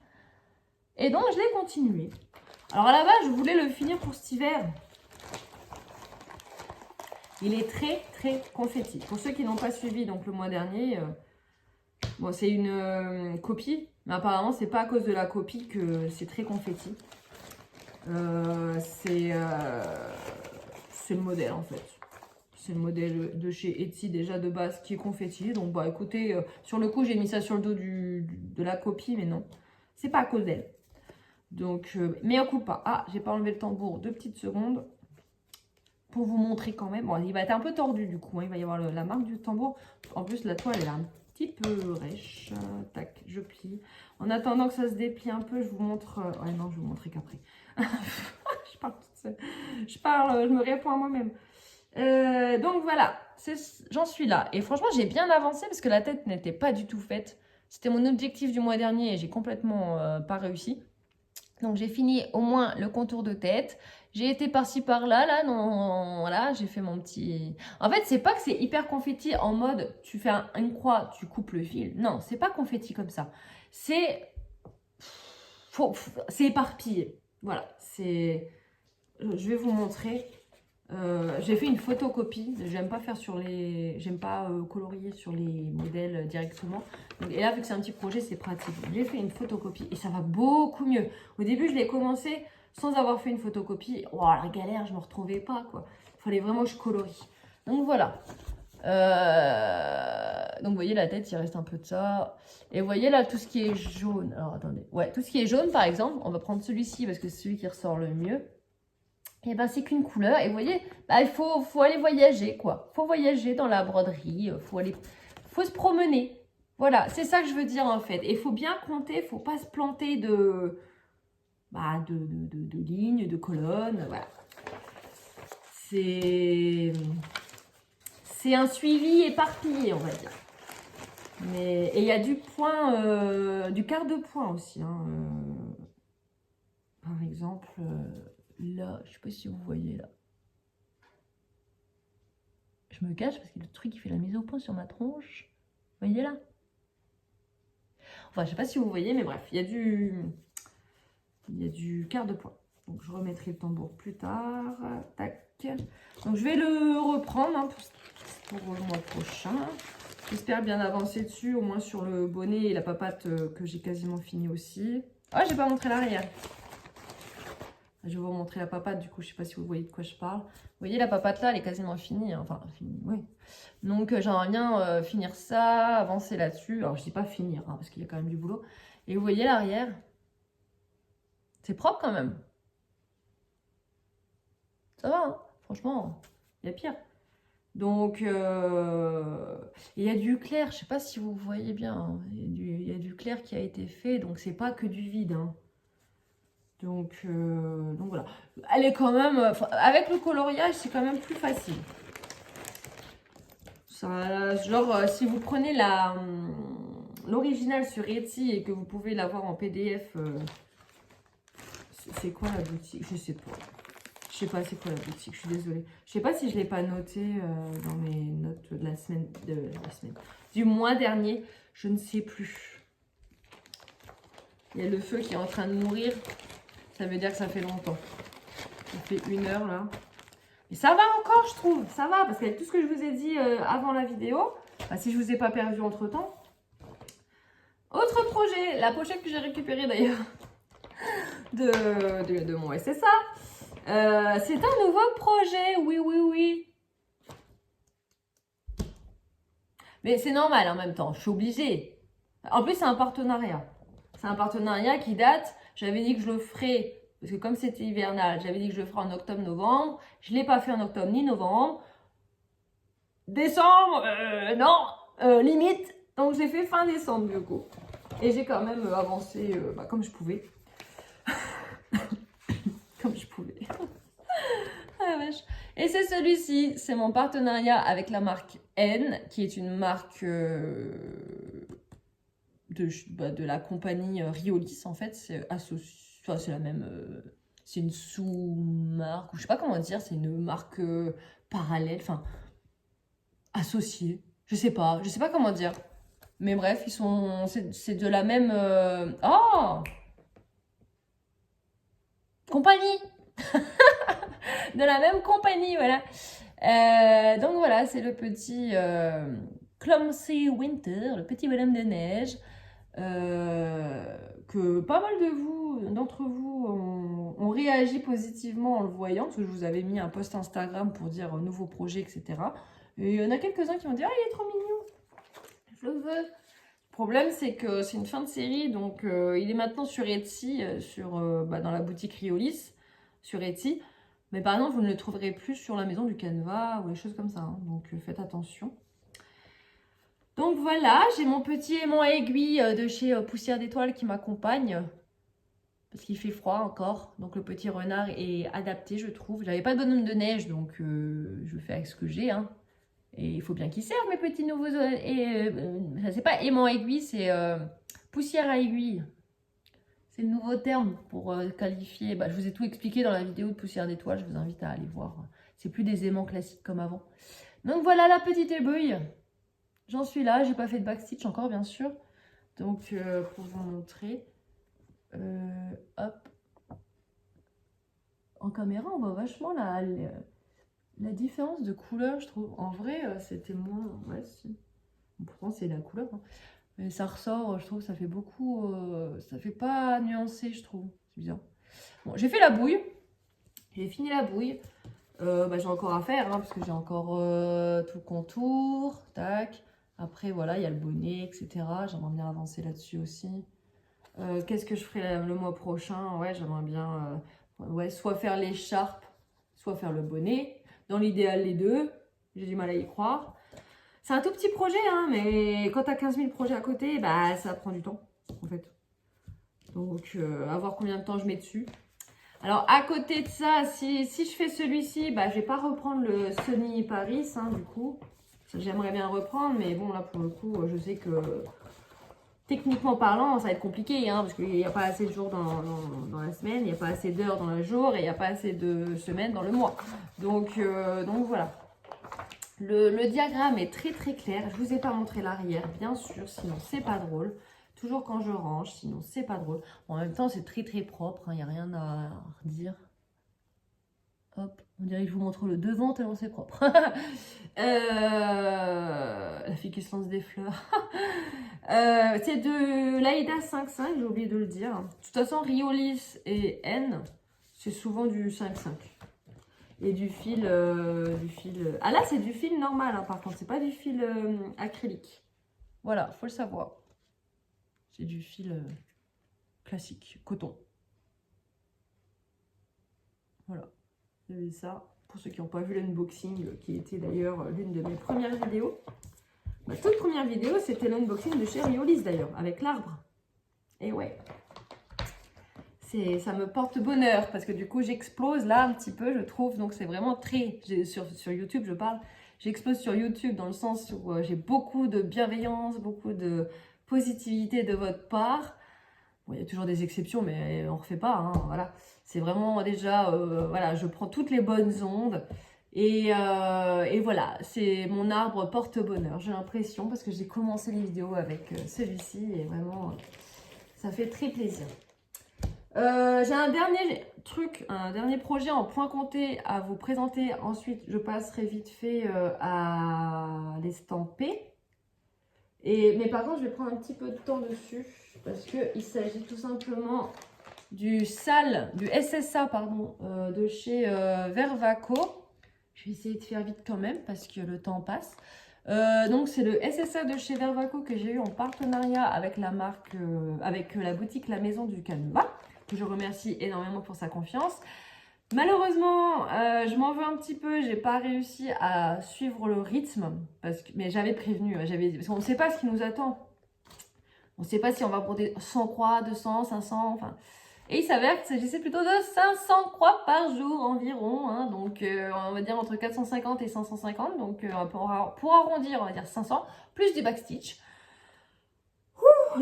Et donc, je l'ai continué. Alors, à la base, je voulais le finir pour cet hiver. Il est très, très confetti. Pour ceux qui n'ont pas suivi donc le mois dernier, bon, c'est une copie. Mais apparemment, c'est pas à cause de la copie que c'est très confetti. C'est le modèle, en fait. C'est le modèle de chez Etsy déjà de base qui est confetti. Donc, bah écoutez, sur le coup, j'ai mis ça sur le dos de la copie, mais non. C'est pas à cause d'elle. Donc, mais on coupe pas. Ah, j'ai pas enlevé le tambour. 2 petites secondes. Pour vous montrer quand même. Bon, il va être un peu tordu du coup. Hein. Il va y avoir la marque du tambour. En plus, la toile, elle est un petit peu rêche. Tac, je plie. En attendant que ça se déplie un peu, je vous montre... Ouais, non, je vous montrerai qu'après. Je parle toute seule. Je me réponds à moi-même. Donc voilà, j'en suis là. Et franchement, j'ai bien avancé parce que la tête n'était pas du tout faite. C'était mon objectif du mois dernier et j'ai complètement pas réussi. Donc j'ai fini au moins le contour de tête. J'ai été par-ci par-là, là, non, voilà, j'ai fait mon petit... En fait, c'est pas que c'est hyper confetti en mode tu fais une croix, tu coupes le fil. Non, c'est pas confetti comme ça. C'est éparpillé. Voilà, c'est... Je vais vous montrer. J'ai fait une photocopie. J'aime pas faire j'aime pas colorier sur les modèles directement. Et là, vu que c'est un petit projet, c'est pratique. J'ai fait une photocopie et ça va beaucoup mieux. Au début, je l'ai commencé sans avoir fait une photocopie. Oh, la galère, je me retrouvais pas quoi. Il fallait vraiment que je colorie. Donc voilà. Donc vous voyez la tête, il reste un peu de ça. Et vous voyez là tout ce qui est jaune. Alors attendez. Ouais, tout ce qui est jaune par exemple, on va prendre celui-ci parce que c'est celui qui ressort le mieux. Et ben c'est qu'une couleur. Et vous voyez, bah, il faut aller voyager, quoi. Il faut voyager dans la broderie. Faut se promener. Voilà, c'est ça que je veux dire en fait. Et il faut bien compter, il ne faut pas se planter de lignes, de colonnes. Voilà. C'est un suivi éparpillé, on va dire. Et il y a du point, du quart de point aussi. Hein, par exemple... Là, je sais pas si vous voyez là. Je me cache parce que le truc qui fait la mise au point sur ma tronche. Vous voyez là? Enfin, je sais pas si vous voyez, mais bref, il y a du quart de poids. Donc, je remettrai le tambour plus tard. Tac. Donc, je vais le reprendre hein, pour le mois prochain. J'espère bien avancer dessus, au moins sur le bonnet et la papate que j'ai quasiment fini aussi. Ah, j'ai pas montré l'arrière. Je vais vous montrer la papate, du coup, je sais pas si vous voyez de quoi je parle. Vous voyez, la papate là, elle est quasiment finie. Hein. Enfin, finie, oui. Donc, j'aimerais bien finir ça, avancer là-dessus. Alors, je dis pas finir, hein, parce qu'il y a quand même du boulot. Et vous voyez l'arrière, c'est propre quand même. Ça va, hein. Franchement, il y a pire. Donc, il y a du clair, je sais pas si vous voyez bien. Hein. Il y a du clair qui a été fait, donc c'est pas que du vide. Hein. Donc voilà. Elle est quand même... avec le coloriage, c'est quand même plus facile. Ça, genre, si vous prenez l'original sur Etsy et que vous pouvez l'avoir en PDF... c'est quoi la boutique? Je sais pas. Je sais pas c'est quoi la boutique, je suis désolée. Je sais pas si je l'ai pas noté dans mes notes de la semaine... Du mois dernier. Je ne sais plus. Il y a le feu qui est en train de mourir. Ça veut dire que ça fait longtemps. Ça fait 1 heure là. Mais ça va encore, je trouve. Ça va, parce qu'avec tout ce que je vous ai dit avant la vidéo, bah, si je vous ai pas perdu entre temps. Autre projet, la pochette que j'ai récupérée d'ailleurs de mon SSA. C'est un nouveau projet, oui, oui, oui. Mais c'est normal en même temps, je suis obligée. En plus, c'est un partenariat. C'est un partenariat qui date... J'avais dit que je le ferais, parce que comme c'était hivernal, j'avais dit que je le ferais en octobre-novembre. Je ne l'ai pas fait en octobre ni novembre. Décembre, non, limite. Donc j'ai fait fin décembre du coup. Et j'ai quand même avancé comme je pouvais. Comme je pouvais. Ah la vache. Et c'est celui-ci, c'est mon partenariat avec la marque N, qui est une marque... de la compagnie Riolis en fait, c'est la même, c'est une sous-marque, ou je sais pas comment dire, c'est une marque parallèle, enfin associée, je sais pas comment dire, mais bref, c'est de la même, compagnie, de la même compagnie, voilà. Donc voilà, c'est le petit Clumsy Winter, le petit bonhomme de neige. Que pas mal d'entre vous ont réagi positivement en le voyant, parce que je vous avais mis un post Instagram pour dire nouveau projet, etc. Et il y en a quelques-uns qui m'ont dit « Ah, il est trop mignon, je le veux !» Le problème, c'est que c'est une fin de série, donc il est maintenant sur Etsy, dans la boutique Riolis, sur Etsy. Mais par exemple, vous ne le trouverez plus sur la maison du Canva ou des choses comme ça, hein, donc faites attention. Donc voilà, j'ai mon petit aimant à aiguille de chez Poussière d'étoiles qui m'accompagne. Parce qu'il fait froid encore. Donc le petit renard est adapté, je trouve. J'avais pas de bonhomme de neige, donc je fais avec ce que j'ai. Hein. Et il faut bien qu'ils servent, mes petits nouveaux... c'est pas aimant à aiguille, c'est poussière à aiguille. C'est le nouveau terme pour qualifier... je vous ai tout expliqué dans la vidéo de Poussière d'étoiles. Je vous invite à aller voir. C'est plus des aimants classiques comme avant. Donc voilà la petite ébouille. J'en suis là, j'ai pas fait de backstitch encore bien sûr. Donc pour vous montrer, hop. En caméra on voit vachement la différence de couleur je trouve. En vrai c'était moins, ouais si. Pourtant c'est la couleur. Hein. Mais ça ressort, je trouve, ça fait beaucoup, ça fait pas nuancé je trouve. C'est bizarre. Bon j'ai fait la bouille, j'ai fini la bouille. J'ai encore à faire hein, parce que j'ai encore tout le contour, tac. Après, voilà, il y a le bonnet, etc. J'aimerais bien avancer là-dessus aussi. Qu'est-ce que je ferai le mois prochain? Ouais, j'aimerais bien soit faire l'écharpe, soit faire le bonnet. Dans l'idéal, les deux. J'ai du mal à y croire. C'est un tout petit projet, hein, mais quand tu as 15 000 projets à côté, ça prend du temps, en fait. Donc, à voir combien de temps je mets dessus. Alors, à côté de ça, si je fais celui-ci, je vais pas reprendre le Sony Paris, hein, du coup. J'aimerais bien reprendre, mais bon, là, pour le coup, je sais que techniquement parlant, ça va être compliqué, hein, parce qu'il n'y a pas assez de jours dans la semaine, il n'y a pas assez d'heures dans le jour, et il n'y a pas assez de semaines dans le mois. Donc voilà. Le diagramme est très très clair. Je ne vous ai pas montré l'arrière, bien sûr, sinon c'est pas drôle. toujours quand je range, sinon c'est pas drôle. En même temps, c'est très très propre, il n'y a rien à redire. Hop, on dirait que je vous montre le devant tellement c'est propre. La fille qui se lance des fleurs. C'est de l'Aïda 5.5, j'ai oublié de le dire. De toute façon, Riolis et N, c'est souvent du 5.5. Et du fil, Ah là, c'est du fil normal, hein, par contre, c'est pas du fil acrylique. Voilà, faut le savoir. C'est du fil classique, coton. Voilà, il y avait ça. Pour ceux qui n'ont pas vu l'unboxing, qui était d'ailleurs l'une de mes premières vidéos. Ma toute première vidéo, c'était l'unboxing de chez Riolis d'ailleurs, avec l'arbre. Et ouais, ça me porte bonheur parce que du coup, j'explose là un petit peu, je trouve. Donc c'est vraiment très... Sur YouTube, je parle. J'explose sur YouTube dans le sens où j'ai beaucoup de bienveillance, beaucoup de positivité de votre part. Bon, il y a toujours des exceptions, mais on ne refait pas, hein, voilà. C'est vraiment déjà, voilà, je prends toutes les bonnes ondes. Et voilà, c'est mon arbre porte-bonheur, j'ai l'impression, parce que j'ai commencé les vidéos avec celui-ci, et vraiment, ça fait très plaisir. J'ai un dernier truc, un dernier projet en point compté à vous présenter. Ensuite, je passerai vite fait à l'estamper. Mais par contre, je vais prendre un petit peu de temps dessus parce qu'il s'agit tout simplement du SSA pardon, de chez Vervaco. Je vais essayer de faire vite quand même parce que le temps passe. Donc c'est le SSA de chez Vervaco que j'ai eu en partenariat avec la marque, avec la boutique La Maison du Canevas, que je remercie énormément pour sa confiance. Malheureusement, je m'en veux un petit peu, j'ai pas réussi à suivre le rythme, mais j'avais prévenu, parce qu'on ne sait pas ce qui nous attend. On ne sait pas si on va broder 100 croix, 200, 500, enfin... Et il s'avère qu'il s'agissait plutôt de 500 croix par jour environ, hein, donc on va dire entre 450 et 550, donc pour arrondir, on va dire 500, plus du backstitch.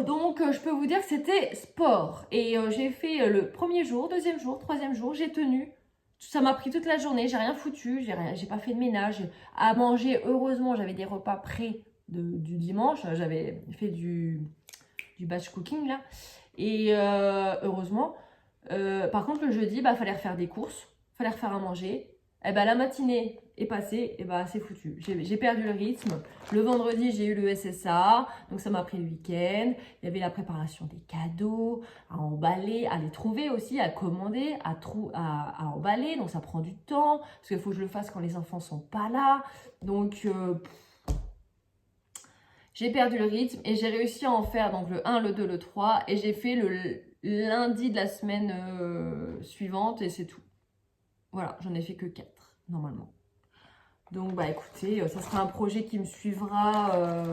Donc je peux vous dire que c'était sport, et j'ai fait le premier jour, deuxième jour, troisième jour, j'ai tenu. Ça m'a pris toute la journée, j'ai rien foutu, j'ai pas fait de ménage. À manger, heureusement, j'avais des repas prêts du dimanche. J'avais fait du batch cooking là. Et heureusement. Par contre, le jeudi, bah, fallait refaire des courses, fallait refaire à manger. Et bah, la matinée est passée, et bah, c'est foutu. J'ai perdu le rythme. Le vendredi, j'ai eu le SSA, donc ça m'a pris le week-end. Il y avait la préparation des cadeaux, à emballer, à les trouver aussi, à commander, à emballer. Donc ça prend du temps, parce qu'il faut que je le fasse quand les enfants sont pas là. Donc j'ai perdu le rythme et j'ai réussi à en faire donc le 1, le 2, le 3. Et j'ai fait le lundi de la semaine suivante et c'est tout. Voilà, j'en ai fait que 4 normalement. Donc bah écoutez, ça sera un projet qui me suivra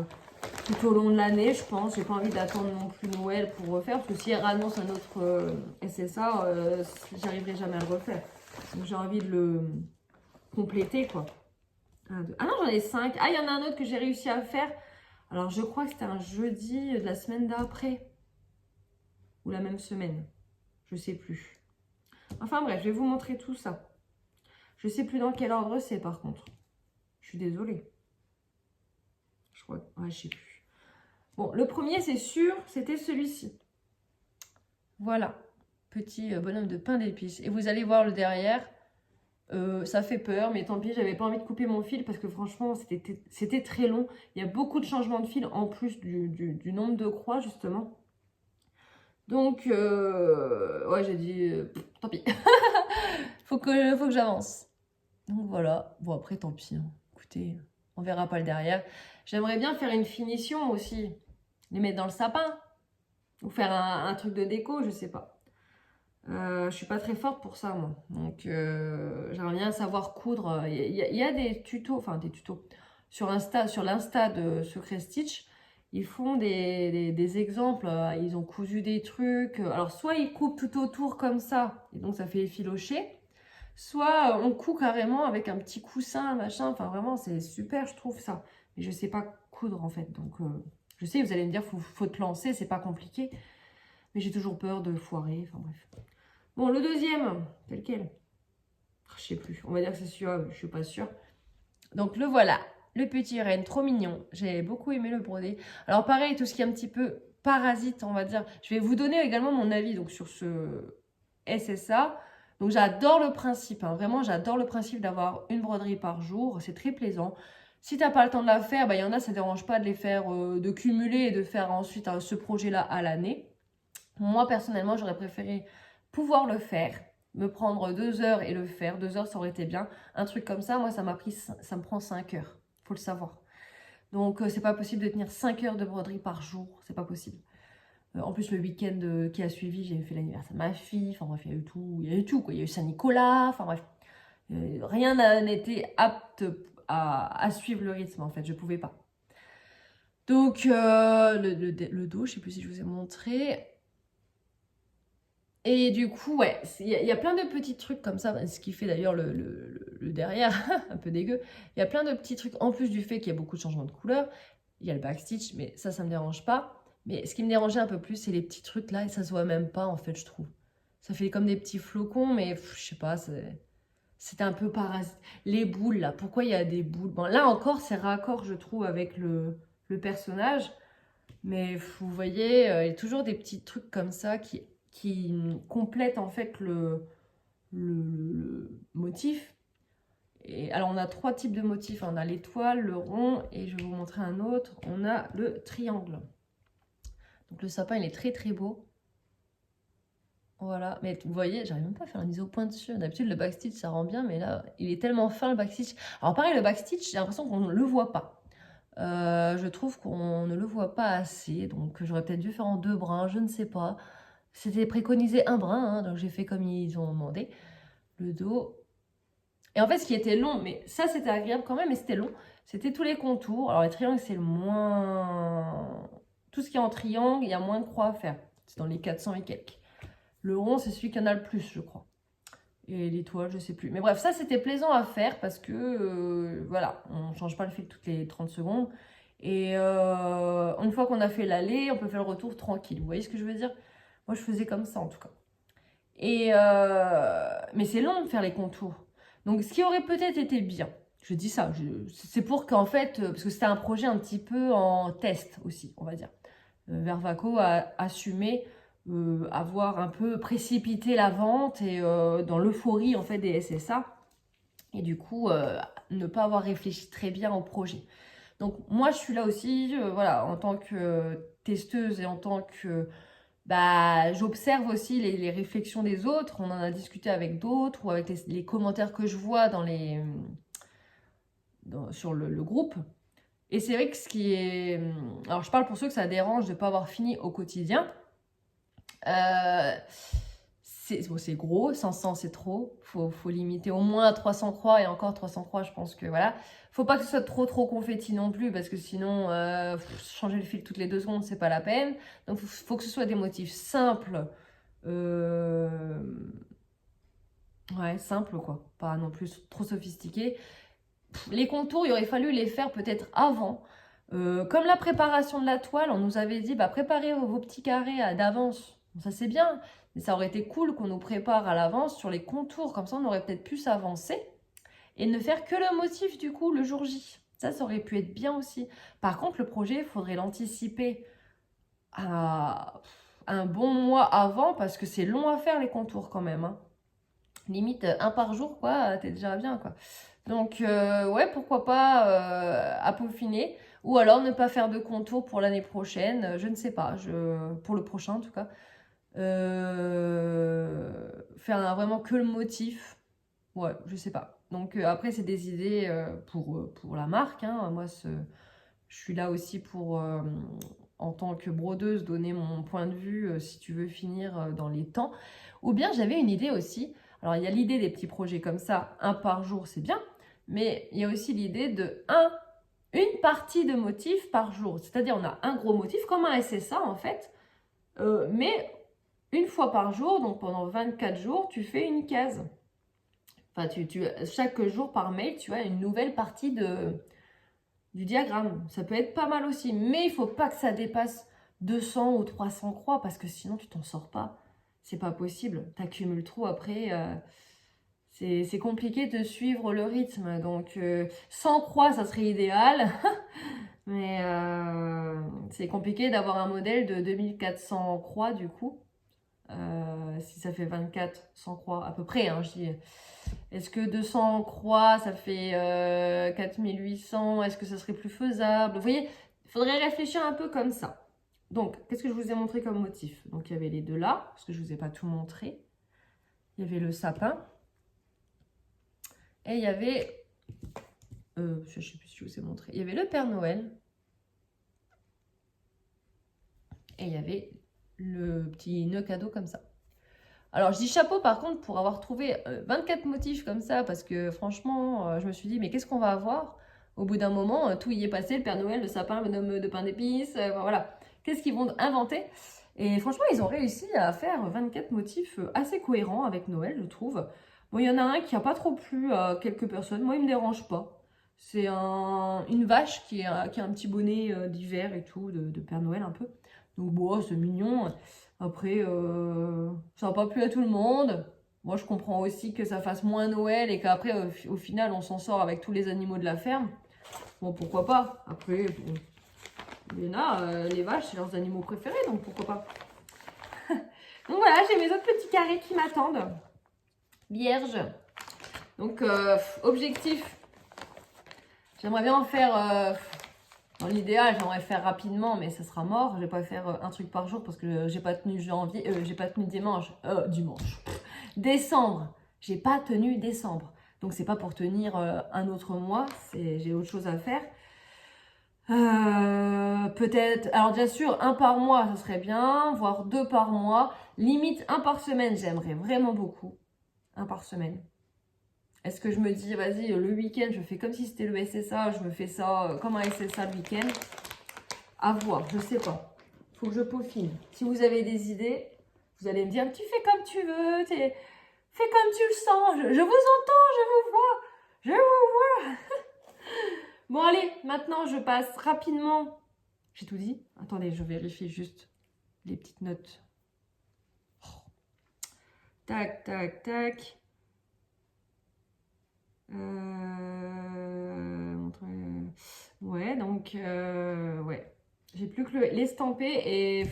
tout au long de l'année, je pense. J'ai pas envie d'attendre non plus Noël pour refaire, parce que si elle annonce un autre SSA, j'arriverai jamais à le refaire. Donc j'ai envie de le compléter quoi. Ah non, j'en ai 5. Ah, il y en a un autre que j'ai réussi à faire. Alors je crois que c'était un jeudi de la semaine d'après. Ou la même semaine. Je sais plus. Enfin bref, je vais vous montrer tout ça. Je sais plus dans quel ordre c'est par contre. Je suis désolée. Je crois... Ouais, je sais plus. Bon, le premier, c'est sûr, c'était celui-ci. Voilà. Petit bonhomme de pain d'épices. Et vous allez voir le derrière. Ça fait peur, mais tant pis, j'avais pas envie de couper mon fil parce que franchement, c'était très long. Il y a beaucoup de changements de fil en plus du nombre de croix, justement. Donc, ouais, j'ai dit, tant pis. faut que j'avance. Donc voilà, bon après tant pis, hein. Écoutez, on verra pas le derrière. J'aimerais bien faire une finition aussi, les mettre dans le sapin, ou faire un truc de déco, je sais pas. Je suis pas très forte pour ça moi, donc j'aimerais bien savoir coudre. Il y a des tutos, enfin des tutos, sur l'insta de Secret Stitch. Ils font des exemples, ils ont cousu des trucs. Alors soit ils coupent tout autour comme ça, et donc ça fait effilocher. Soit on coud carrément avec un petit coussin, machin. Enfin, vraiment, c'est super, je trouve ça. Mais je sais pas coudre, en fait. Donc, je sais, vous allez me dire, faut te lancer, c'est pas compliqué. Mais j'ai toujours peur de foirer. Enfin, bref. Bon, le deuxième, c'est lequel? Je sais plus. On va dire que c'est celui-là, je suis pas sûre. Donc, le voilà. Le petit renne, trop mignon. J'ai beaucoup aimé le brodé. Alors, pareil, tout ce qui est un petit peu parasite, on va dire. Je vais vous donner également mon avis donc, sur ce SSA. Donc j'adore le principe, hein. Vraiment j'adore le principe d'avoir une broderie par jour, c'est très plaisant. Si tu n'as pas le temps de la faire, il y en a, ça ne dérange pas de les faire, de cumuler et de faire ensuite ce projet-là à l'année. Moi, personnellement, j'aurais préféré pouvoir le faire, me prendre 2 heures et le faire. 2 heures, ça aurait été bien. Un truc comme ça, moi, ça me prend 5 heures, faut le savoir. Donc, c'est pas possible de tenir 5 heures de broderie par jour, c'est pas possible. En plus, le week-end qui a suivi, j'ai fait l'anniversaire de ma fille. Enfin bref, il y a eu tout, quoi. Il y a eu Saint-Nicolas, enfin bref. Rien n'était apte à suivre le rythme, en fait, je pouvais pas. Donc, le dos, je sais plus si je vous ai montré. Et du coup, ouais, il y a plein de petits trucs comme ça, ce qui fait d'ailleurs le derrière, un peu dégueu. Il y a plein de petits trucs, en plus du fait qu'il y a beaucoup de changements de couleur. Il y a le backstitch, mais ça me dérange pas. Mais ce qui me dérangeait un peu plus, c'est les petits trucs là, et ça se voit même pas, en fait, je trouve. Ça fait comme des petits flocons, mais je sais pas, c'était un peu parasite. Les boules, là, pourquoi il y a des boules? Bon, là encore, c'est raccord, je trouve, avec le personnage. Mais vous voyez, il y a toujours des petits trucs comme ça qui complètent, en fait, le motif. Et alors, on a 3 types de motifs. On a l'étoile, le rond, et je vais vous montrer un autre. On a le triangle. Donc, le sapin, il est très, très beau. Voilà, mais vous voyez, j'arrive même pas à faire la mise au point dessus. D'habitude, le backstitch, ça rend bien, mais là, il est tellement fin, le backstitch. Alors, pareil, le backstitch, j'ai l'impression qu'on ne le voit pas. Je trouve qu'on ne le voit pas assez, donc j'aurais peut-être dû faire en 2 brins, je ne sais pas. C'était préconisé un brin, hein, donc j'ai fait comme ils ont demandé. Le dos. Et en fait, ce qui était long, mais ça, c'était agréable quand même, mais c'était long. C'était tous les contours. Alors, les triangles, c'est le moins... Tout ce qui est en triangle, il y a moins de croix à faire. C'est dans les 400 et quelques. Le rond, c'est celui qui en a le plus, je crois. Et l'étoile, je sais plus. Mais bref, ça, c'était plaisant à faire parce que, voilà, on ne change pas le fil toutes les 30 secondes. Et une fois qu'on a fait l'aller, on peut faire le retour tranquille. Vous voyez ce que je veux dire? Moi, je faisais comme ça, en tout cas. Et mais c'est long de faire les contours. Donc, ce qui aurait peut-être été bien, je dis ça, c'est pour qu'en fait, parce que c'était un projet un petit peu en test aussi, on va dire. Vervaco a assumé avoir un peu précipité la vente et dans l'euphorie en fait des SSA. Et du coup, ne pas avoir réfléchi très bien au projet. Donc moi, je suis là aussi, voilà, en tant que testeuse et en tant que... Bah, j'observe aussi les réflexions des autres. On en a discuté avec d'autres ou avec les commentaires que je vois sur le groupe. Et c'est vrai que ce qui est... Alors, je parle pour ceux que ça dérange de ne pas avoir fini au quotidien. C'est gros, 500 c'est trop, faut limiter au moins à 300 croix, et encore 300 croix, je pense que voilà. Faut pas que ce soit trop confetti non plus, parce que sinon, changer le fil toutes les 2 secondes, c'est pas la peine. Donc, faut que ce soit des motifs simples. Ouais, simples quoi, pas non plus trop sophistiqués. Les contours, il aurait fallu les faire peut-être avant. Comme la préparation de la toile, on nous avait dit, bah, préparez vos petits carrés d'avance. Bon, ça c'est bien, mais ça aurait été cool qu'on nous prépare à l'avance sur les contours. Comme ça, on aurait peut-être pu s'avancer et ne faire que le motif du coup le jour J. Ça aurait pu être bien aussi. Par contre, le projet, il faudrait l'anticiper à un bon mois avant parce que c'est long à faire les contours quand même, hein. Limite, un par jour, quoi, t'es déjà bien, quoi. Donc, ouais, pourquoi pas à peaufiner. Ou alors ne pas faire de contour pour l'année prochaine. Je ne sais pas, pour le prochain en tout cas. Faire vraiment que le motif. Ouais, je sais pas. Donc, après, c'est des idées pour la marque, hein. Moi, je suis là aussi pour, en tant que brodeuse, donner mon point de vue si tu veux finir dans les temps. Ou bien, j'avais une idée aussi. Alors, il y a l'idée des petits projets comme ça, un par jour, c'est bien. Mais il y a aussi l'idée de une partie de motif par jour. C'est-à-dire, on a un gros motif, comme un SSA en fait. Mais une fois par jour, donc pendant 24 jours, tu fais une case. Enfin, chaque jour par mail, tu as une nouvelle partie du diagramme. Ça peut être pas mal aussi. Mais il ne faut pas que ça dépasse 200 ou 300 croix parce que sinon, tu t'en sors pas. C'est pas possible. Tu accumules trop après. C'est compliqué de suivre le rythme. Donc, 100 croix, ça serait idéal. Mais c'est compliqué d'avoir un modèle de 2400 croix du coup. Si ça fait 24 100 croix à peu près, hein, je dis. Est-ce que 200 croix, ça fait 4800? Est-ce que ça serait plus faisable? Vous voyez, il faudrait réfléchir un peu comme ça. Donc, qu'est-ce que je vous ai montré comme motif? Donc, il y avait les deux là, parce que je ne vous ai pas tout montré. Il y avait le sapin. Et il y avait... je ne sais plus si je vous ai montré. Il y avait le Père Noël. Et il y avait le petit nœud cadeau comme ça. Alors, je dis chapeau par contre pour avoir trouvé 24 motifs comme ça, parce que franchement, je me suis dit, mais qu'est-ce qu'on va avoir? Au bout d'un moment, tout y est passé, le Père Noël, le sapin, le gnome de pain d'épices, voilà. Qu'est-ce qu'ils vont inventer? Et franchement, ils ont réussi à faire 24 motifs assez cohérents avec Noël, je trouve. Bon, il y en a un qui n'a pas trop plu à quelques personnes. Moi, il ne me dérange pas. C'est une vache qui a un petit bonnet d'hiver et tout, de Père Noël un peu. Donc, bon, c'est mignon. Après, ça n'a pas plu à tout le monde. Moi, je comprends aussi que ça fasse moins Noël et qu'après, au final, on s'en sort avec tous les animaux de la ferme. Bon, pourquoi pas? Après, bon, il y en a, les vaches, c'est leurs animaux préférés, donc pourquoi pas? Donc voilà, j'ai mes autres petits carrés qui m'attendent. Vierge. Donc, objectif. J'aimerais bien en faire... dans l'idéal, j'aimerais faire rapidement, mais ça sera mort. Je vais pas faire un truc par jour parce que j'ai pas tenu janvier, j'ai pas tenu dimanche. Décembre, j'ai pas tenu décembre. Donc c'est pas pour tenir un autre mois, j'ai autre chose à faire. Peut-être, alors bien sûr, un par mois, ça serait bien, voire 2 par mois. Limite, un par semaine, j'aimerais vraiment beaucoup. Un par semaine. Est-ce que je me dis, vas-y, le week-end, je fais comme si c'était le SSA, je me fais ça comme un SSA le week-end? À voir, je sais pas. Faut que je peaufine. Si vous avez des idées, vous allez me dire, tu fais comme tu veux, fais comme tu le sens. Je vous entends, je vous vois, je vous vois. Bon, allez, maintenant, je passe rapidement. J'ai tout dit? Attendez, je vérifie juste les petites notes. Tac, tac, tac. Ouais, donc, ouais. J'ai plus que l'estamper et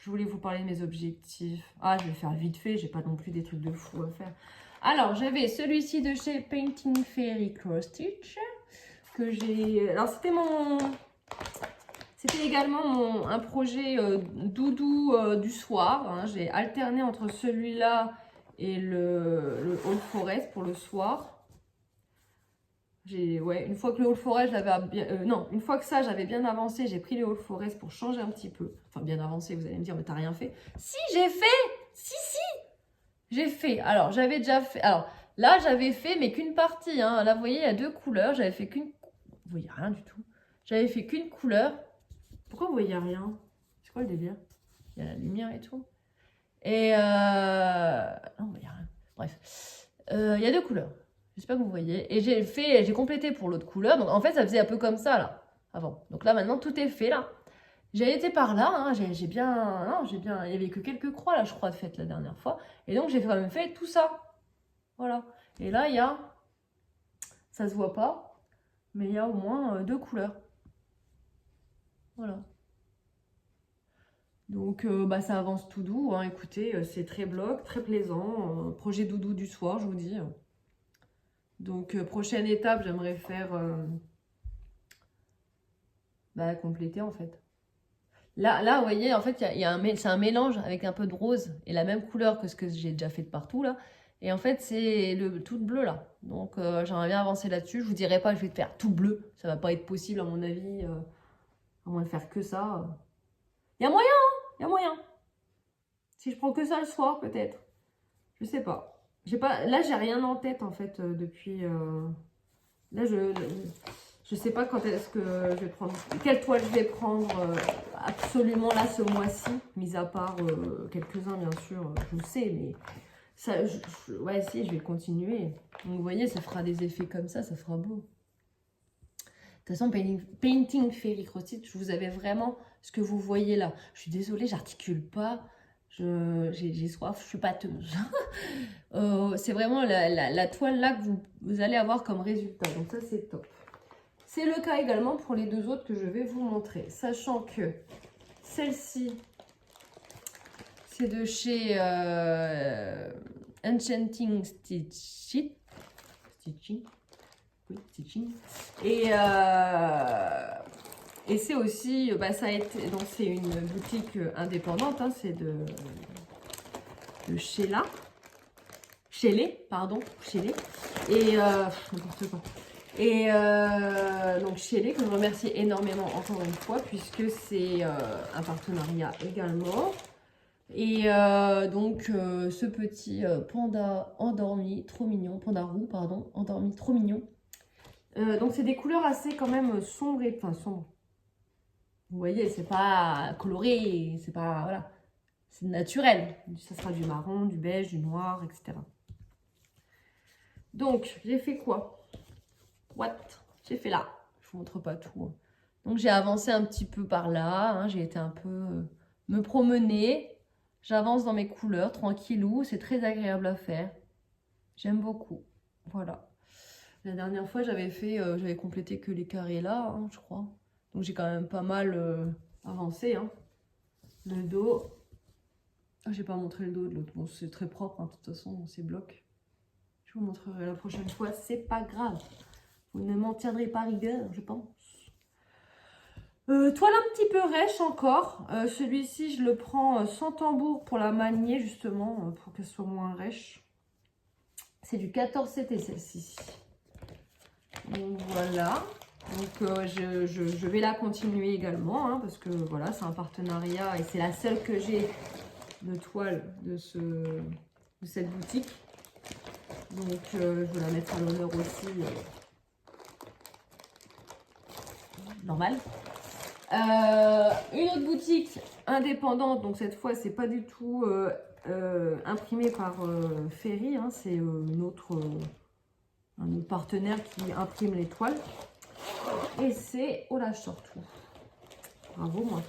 je voulais vous parler de mes objectifs. Ah, je vais faire vite fait, j'ai pas non plus des trucs de fou à faire. Alors, j'avais celui-ci de chez Painting Fairy Cross Stitch que j'ai... Alors, c'était également un projet doudou du soir. Hein. J'ai alterné entre celui-là et le Old Forest pour le soir. Ouais, une fois que le Old Forest, une fois que ça, j'avais bien avancé, j'ai pris le Old Forest pour changer un petit peu. Enfin, bien avancé, vous allez me dire, mais t'as rien fait. Si, j'ai fait! Si, j'ai fait. Alors, j'avais déjà fait... Alors, là, j'avais fait, mais qu'une partie. Hein. Là, vous voyez, il y a 2 couleurs. J'avais fait qu'une... Vous voyez rien du tout. J'avais fait qu'une couleur. Pourquoi vous voyez rien? C'est quoi le délire? Il y a la lumière et tout. Et... Non, vous voyez rien. Bref. Il y a 2 couleurs. J'espère que vous voyez. Et j'ai complété pour l'autre couleur. Donc en fait, ça faisait un peu comme ça là, avant. Donc là, maintenant, tout est fait là. J'ai été par là. Hein, j'ai bien. Non, j'ai bien. Il n'y avait que quelques croix là, je crois, de faites la dernière fois. Et donc, j'ai quand même fait tout ça. Voilà. Et là, il y a. Ça se voit pas. Mais il y a au moins 2 couleurs. Voilà. Donc, ça avance tout doux. Hein. Écoutez, c'est très bloc, très plaisant. Projet doudou du soir, je vous dis. Donc, prochaine étape, j'aimerais faire compléter en fait. Là, vous voyez, en fait, c'est un mélange avec un peu de rose et la même couleur que ce que j'ai déjà fait de partout là. Et en fait, c'est le tout bleu là. Donc, j'aimerais bien avancer là-dessus. Je vous dirai pas que je vais te faire tout bleu. Ça va pas être possible à mon avis. À moins de faire que ça. Il y a moyen, hein, il y a moyen. Si je prends que ça le soir, peut-être. Je sais pas. Là, j'ai rien en tête en fait depuis. Là, je sais pas quand est-ce que je vais prendre. Quelle toile je vais prendre absolument là ce mois-ci, mis à part quelques-uns bien sûr, je le sais, mais ça, ouais, si, je vais continuer. Donc, vous voyez, ça fera des effets comme ça fera beau. De toute façon, Painting Fairy Cross Stitch, vous avez vraiment ce que vous voyez là. Je suis désolée, j'articule pas. J'ai soif, je suis pâteuse. C'est vraiment la toile là que vous allez avoir comme résultat. Donc ça, c'est top. C'est le cas également pour les deux autres que je vais vous montrer. Sachant que celle-ci, c'est de chez Enchanting Stitching. Oui, Stitching. Et c'est aussi, ça a été, donc c'est une boutique indépendante, hein, c'est de Sheila. Shelley, pardon, Shelley. Et n'importe quoi. Et donc Shelley, que je remercie énormément encore une fois, puisque c'est un partenariat également. Et donc ce petit panda endormi, trop mignon, panda roux, pardon, endormi, trop mignon. Donc c'est des couleurs assez quand même sombres et enfin sombres. Vous voyez, c'est pas coloré, c'est pas voilà, c'est naturel. Ça sera du marron, du beige, du noir, etc. Donc j'ai fait quoi? What? J'ai fait là. Je vous montre pas tout. Donc j'ai avancé un petit peu par là. Hein, j'ai été un peu me promener. J'avance dans mes couleurs, tranquillou. C'est très agréable à faire. J'aime beaucoup. Voilà. La dernière fois, j'avais complété que les carrés là, hein, je crois. Donc j'ai quand même pas mal avancé. Hein. Le dos. Ah, j'ai pas montré le dos de l'autre. Bon, c'est très propre, hein, de toute façon, c'est bloc. Je vous montrerai la prochaine fois. C'est pas grave. Vous ne m'en tiendrez pas rigueur, je pense. Toile un petit peu rêche encore. Celui-ci, je le prends sans tambour pour la manier, justement, pour qu'elle soit moins rêche. C'est du 14CT, celle-ci. Donc voilà. Donc je vais la continuer également, hein, parce que voilà, c'est un partenariat et c'est la seule que j'ai de toile de cette boutique. Donc je vais la mettre à l'honneur aussi. Normal. Une autre boutique indépendante, donc cette fois c'est pas du tout imprimé par Ferry, hein, c'est un autre partenaire qui imprime les toiles. Et c'est, oh là je sors tout, bravo moi.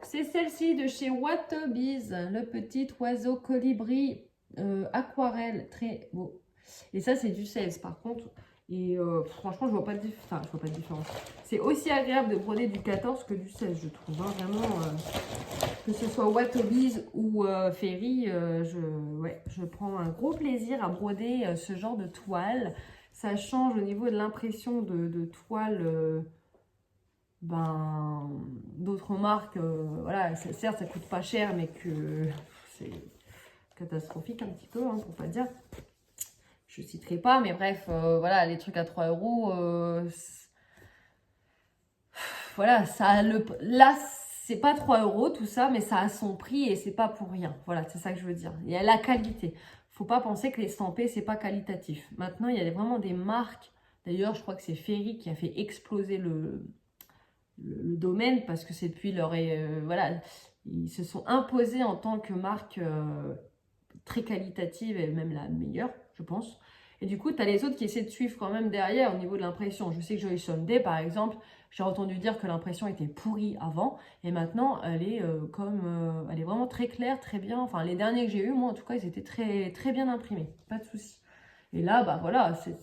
C'est celle-ci de chez Watobiz, le petit oiseau colibri aquarelle, très beau. Et ça c'est du 16 par contre. Et franchement, je vois pas de différence. C'est aussi agréable de broder du 14 que du 16, je trouve. Hein. Vraiment, que ce soit Watobiz ou Ferry, je prends un gros plaisir à broder ce genre de toile. Ça change au niveau de l'impression de toile d'autres marques. Voilà, certes, ça coûte pas cher, mais que c'est catastrophique un petit peu, hein, pour pas dire. Je ne citerai pas, mais bref, voilà, les trucs à 3 €, voilà, là, c'est pas 3 € tout ça, mais ça a son prix et c'est pas pour rien. Voilà, c'est ça que je veux dire. Il y a la qualité. Faut pas penser que les estampés, c'est pas qualitatif. Maintenant, il y a vraiment des marques. D'ailleurs, je crois que c'est Ferry qui a fait exploser le domaine parce que c'est depuis leur... voilà, ils se sont imposés en tant que marque très qualitative et même la meilleure, je pense. Et du coup, tu as les autres qui essaient de suivre quand même derrière au niveau de l'impression. Je sais que Joy Sunday, par exemple, j'ai entendu dire que l'impression était pourrie avant. Et maintenant, elle est elle est vraiment très claire, très bien. Enfin, les derniers que j'ai eus, moi, en tout cas, ils étaient très, très bien imprimés. Pas de souci. Et là, bah voilà, c'est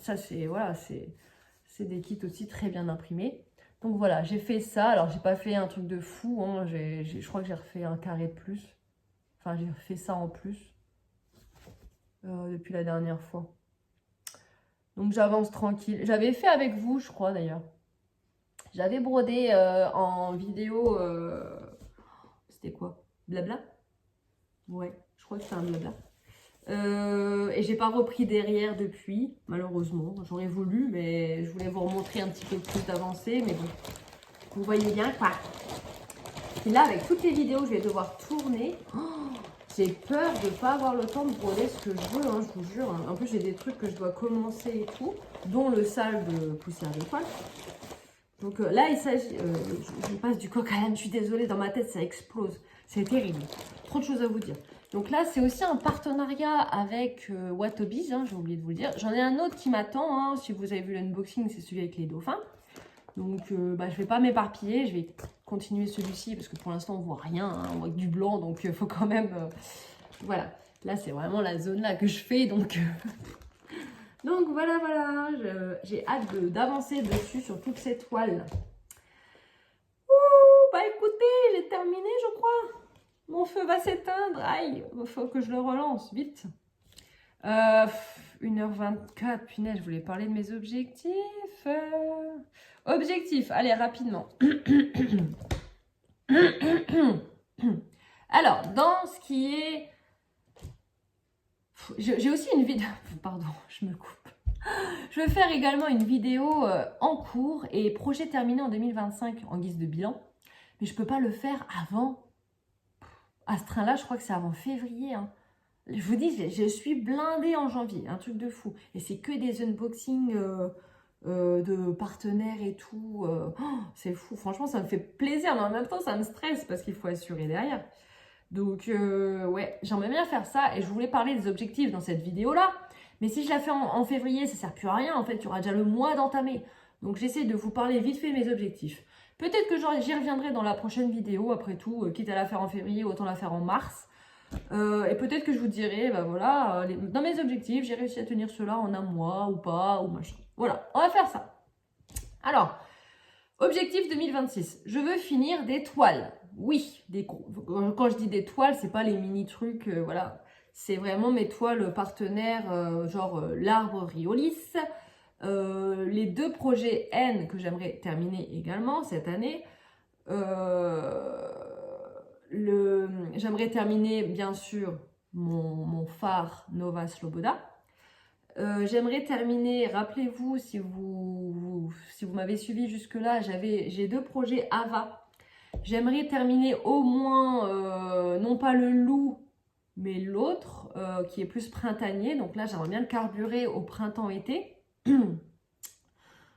des kits aussi très bien imprimés. Donc voilà, j'ai fait ça. Alors, j'ai pas fait un truc de fou. Hein. Je crois que j'ai refait un carré de plus. Enfin, j'ai fait ça en plus depuis la dernière fois. Donc j'avance tranquille. J'avais fait avec vous, je crois d'ailleurs. J'avais brodé en vidéo. C'était quoi? Blabla? Ouais, je crois que c'est un blabla. Et j'ai pas repris derrière depuis, malheureusement. J'aurais voulu, mais je voulais vous remontrer un petit peu plus avancé. Mais bon, vous voyez bien quoi. Et là, avec toutes les vidéos, je vais devoir tourner. Oh, j'ai peur de ne pas avoir le temps de broder ce que je veux, hein, je vous jure. En plus, j'ai des trucs que je dois commencer et tout, dont le sale de poussière de toile. Donc là, il s'agit... je passe du coq à l'âne, je suis désolée, dans ma tête, ça explose. C'est terrible. Trop de choses à vous dire. Donc là, c'est aussi un partenariat avec Watobiz, hein, j'ai oublié de vous le dire. J'en ai un autre qui m'attend, hein, si vous avez vu l'unboxing, c'est celui avec les dauphins. Donc je ne vais pas m'éparpiller, je vais continuer celui-ci parce que pour l'instant on voit rien, hein, on voit que du blanc, donc il faut quand même... voilà, là c'est vraiment la zone là que je fais, donc Donc voilà, j'ai hâte d'avancer dessus sur toutes ces toiles. Ouh, bah écoutez, j'ai terminé, je crois. Mon feu va s'éteindre. Aïe, il faut que je le relance, vite. 1h24, punaise, je voulais parler de mes objectifs. Objectifs, allez, rapidement. Alors, dans ce qui est... J'ai aussi une vidéo... Pardon, je me coupe. Je vais faire également une vidéo en cours et projet terminé en 2025 en guise de bilan. Mais je ne peux pas le faire avant... À ce train-là, je crois que c'est avant février. Hein. Je vous dis, je suis blindée en janvier, un truc de fou. Et c'est que des unboxings de partenaires et tout. C'est fou, franchement, ça me fait plaisir, mais en même temps, ça me stresse parce qu'il faut assurer derrière. Donc, ouais, j'aimerais bien faire ça et je voulais parler des objectifs dans cette vidéo-là. Mais si je la fais en février, ça ne sert plus à rien. En fait, il y aura déjà le mois d'entamer. Donc, j'essaie de vous parler vite fait de mes objectifs. Peut-être que j'y reviendrai dans la prochaine vidéo, après tout, quitte à la faire en février, autant la faire en mars. Et peut-être que je vous dirai, bah voilà, dans mes objectifs, j'ai réussi à tenir cela en un mois ou pas, ou machin. Voilà, on va faire ça. Alors, objectif 2026, je veux finir des toiles. Oui, quand je dis des toiles, c'est pas les mini trucs, voilà. C'est vraiment mes toiles partenaires, genre l'arbre Riolis. Les 2 projets N que j'aimerais terminer également cette année. J'aimerais terminer bien sûr mon phare Nova Sloboda. J'aimerais terminer, rappelez-vous, si vous m'avez suivi jusque-là, j'ai 2 projets AVA. J'aimerais terminer au moins, non pas le loup, mais l'autre, qui est plus printanier. Donc là, j'aimerais bien le carburer au printemps-été.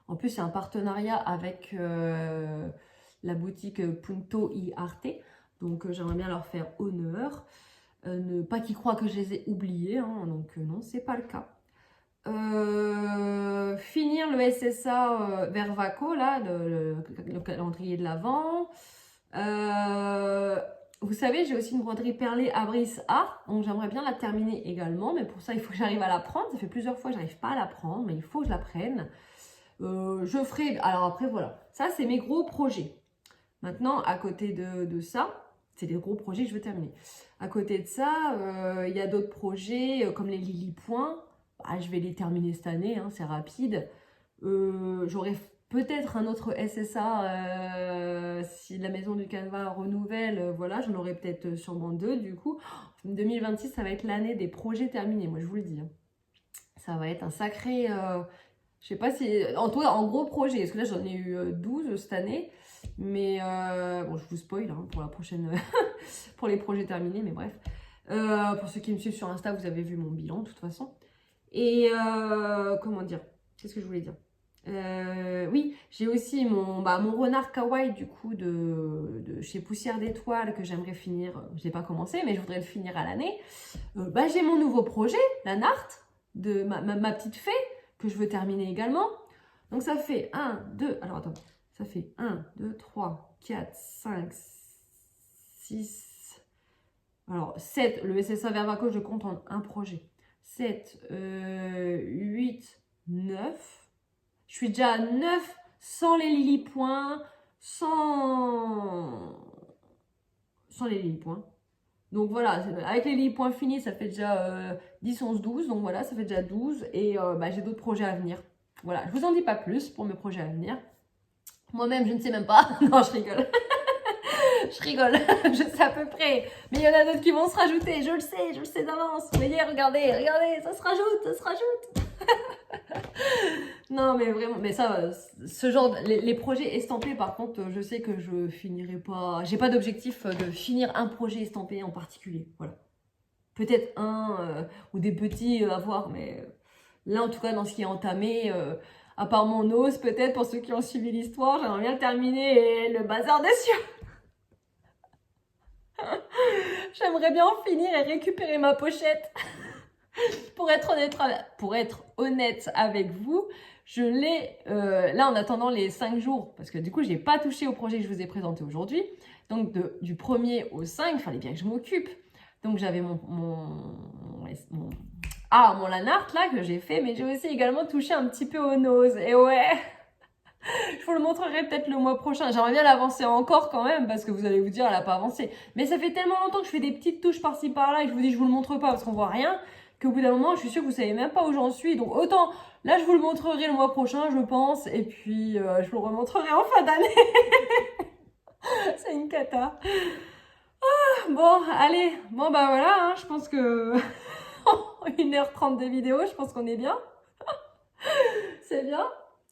En plus, c'est un partenariat avec la boutique Punto y Arte. Donc, j'aimerais bien leur faire honneur. Pas qu'ils croient que je les ai oubliés. Hein, donc, non, c'est pas le cas. Finir le SSA Vervaco, là, le calendrier de l'Avent. Vous savez, j'ai aussi une broderie perlée Abris A, donc j'aimerais bien la terminer également, mais pour ça, il faut que j'arrive à la prendre. Ça fait plusieurs fois que j'arrive pas à la prendre, mais il faut que je la prenne. Je ferai... Alors après, voilà. Ça, c'est mes gros projets. Maintenant, à côté de ça, c'est les gros projets que je veux terminer. À côté de ça, il y a d'autres projets comme les Lily Points. Bah, je vais les terminer cette année, hein, c'est rapide. J'aurai peut-être un autre SSA si la maison du canevas renouvelle. Voilà, j'en aurai peut-être sûrement 2 du coup. 2026, ça va être l'année des projets terminés, moi je vous le dis. Hein. Ça va être un sacré... je sais pas si... En tout cas, en gros projet, parce que là j'en ai eu 12 cette année. Mais bon, je vous spoil hein, pour la prochaine... pour les projets terminés, mais bref. Pour ceux qui me suivent sur Insta, vous avez vu mon bilan de toute façon. Et comment dire? Qu'est-ce que je voulais dire? Oui, j'ai aussi mon renard kawaii du coup de chez Poussière d'Étoiles que j'aimerais finir. Je n'ai pas commencé, mais je voudrais le finir à l'année. J'ai mon nouveau projet, la Narte, de ma petite fée, que je veux terminer également. Donc ça fait 1, 2, alors attends, ça fait 1, 2, 3, 4, 5, 6, alors 7, le SSA Vervaco, je compte en un projet. 7, 8, 9. Je suis déjà à 9 sans les Lily Points, sans les Lily Points. Donc voilà, avec les Lily Points finis, ça fait déjà 10, 11, 12. Donc voilà, ça fait déjà 12. Et j'ai d'autres projets à venir. Voilà, je vous en dis pas plus pour mes projets à venir. Moi-même, je ne sais même pas. Non, je rigole. Je rigole, je sais à peu près. Mais il y en a d'autres qui vont se rajouter, je le sais d'avance. Vous voyez, regardez, ça se rajoute. Non, mais vraiment, mais ça, ce genre, les projets estampés, par contre, je sais que je finirai pas. J'ai pas d'objectif de finir un projet estampé en particulier. Voilà. Peut-être un ou des petits à voir, mais là, en tout cas, dans ce qui est entamé, à part mon os, peut-être pour ceux qui ont suivi l'histoire, j'aimerais bien le terminer et le bazar dessus. J'aimerais bien en finir et récupérer ma pochette. Pour être honnête avec vous, je l'ai là en attendant les 5 jours, parce que du coup, je n'ai pas touché au projet que je vous ai présenté aujourd'hui. Donc, du 1er au 5, il fallait bien que je m'occupe. Donc, j'avais mon Ah, mon lanart là que j'ai fait, mais j'ai aussi également touché un petit peu aux noses. Et ouais, je vous le montrerai peut-être le mois prochain. J'aimerais bien l'avancer encore quand même, parce que vous allez vous dire, elle a pas avancé. Mais ça fait tellement longtemps que je fais des petites touches par-ci par-là et je vous dis, je vous le montre pas parce qu'on voit rien, qu'au bout d'un moment, je suis sûre que vous savez même pas où j'en suis. Donc autant, là, je vous le montrerai le mois prochain, je pense, et puis je vous le remontrerai en fin d'année. C'est une cata. Bon, allez, bon bah voilà, hein, je pense que 1h30 de vidéo, je pense qu'on est bien. C'est bien.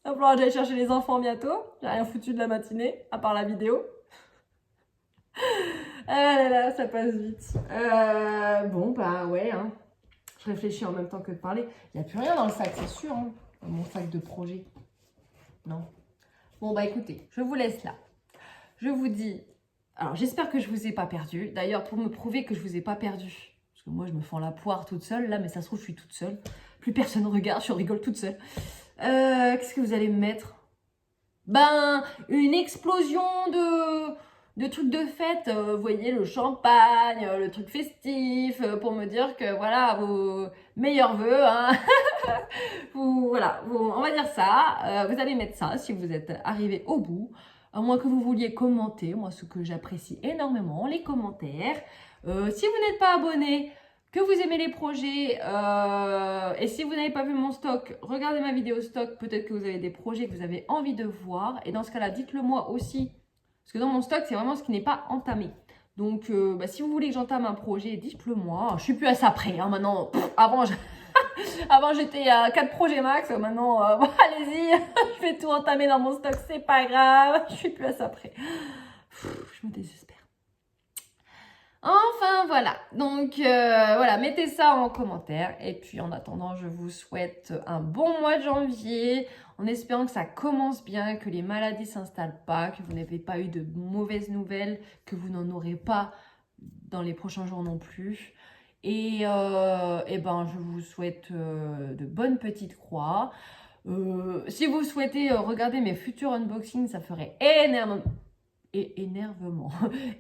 Il va falloir que j'aille chercher les enfants bientôt. J'ai rien foutu de la matinée, à part la vidéo. Ah là là, ça passe vite. Bon, bah ouais, hein. Je réfléchis en même temps que de parler. Il n'y a plus rien dans le sac, c'est sûr, hein, dans mon sac de projet. Non. Bon, bah écoutez, je vous laisse là. Je vous dis... Alors, j'espère que je vous ai pas perdu. D'ailleurs, pour me prouver que je vous ai pas perdu, parce que moi, je me fends la poire toute seule, là, mais ça se trouve, je suis toute seule. Plus personne regarde, je rigole toute seule. Qu'est-ce que vous allez me mettre? Ben, une explosion de trucs de fête. Vous voyez, le champagne, le truc festif, pour me dire que, voilà, vos meilleurs vœux, hein. Voilà, on va dire ça. Vous allez mettre ça si vous êtes arrivé au bout. À moins que vous vouliez commenter, moi ce que j'apprécie énormément, les commentaires. Si vous n'êtes pas abonné, que vous aimez les projets, et si vous n'avez pas vu mon stock, regardez ma vidéo stock, peut-être que vous avez des projets que vous avez envie de voir. Et dans ce cas-là, dites-le moi aussi. Parce que dans mon stock, c'est vraiment ce qui n'est pas entamé. Donc, si vous voulez que j'entame un projet, dites-le moi. Je suis plus à ça près, hein, maintenant. Avant, avant, j'étais à 4 projets max. Maintenant, bon, allez-y, je vais tout entamer dans mon stock, c'est pas grave. Je suis plus à ça près. Je me désespère. Enfin, voilà. Donc, voilà, mettez ça en commentaire. Et puis, en attendant, je vous souhaite un bon mois de janvier, en espérant que ça commence bien, que les maladies ne s'installent pas, que vous n'avez pas eu de mauvaises nouvelles, que vous n'en aurez pas dans les prochains jours non plus. Et ben, je vous souhaite de bonnes petites croix. Si vous souhaitez regarder mes futurs unboxings, ça ferait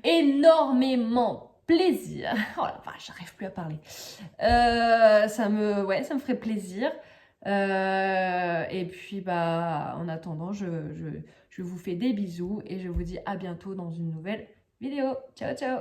énormément plaisir. Oh la vache, j'arrive plus à parler. Ça me ferait plaisir. Et puis, bah, en attendant, je vous fais des bisous et je vous dis à bientôt dans une nouvelle vidéo. Ciao, ciao!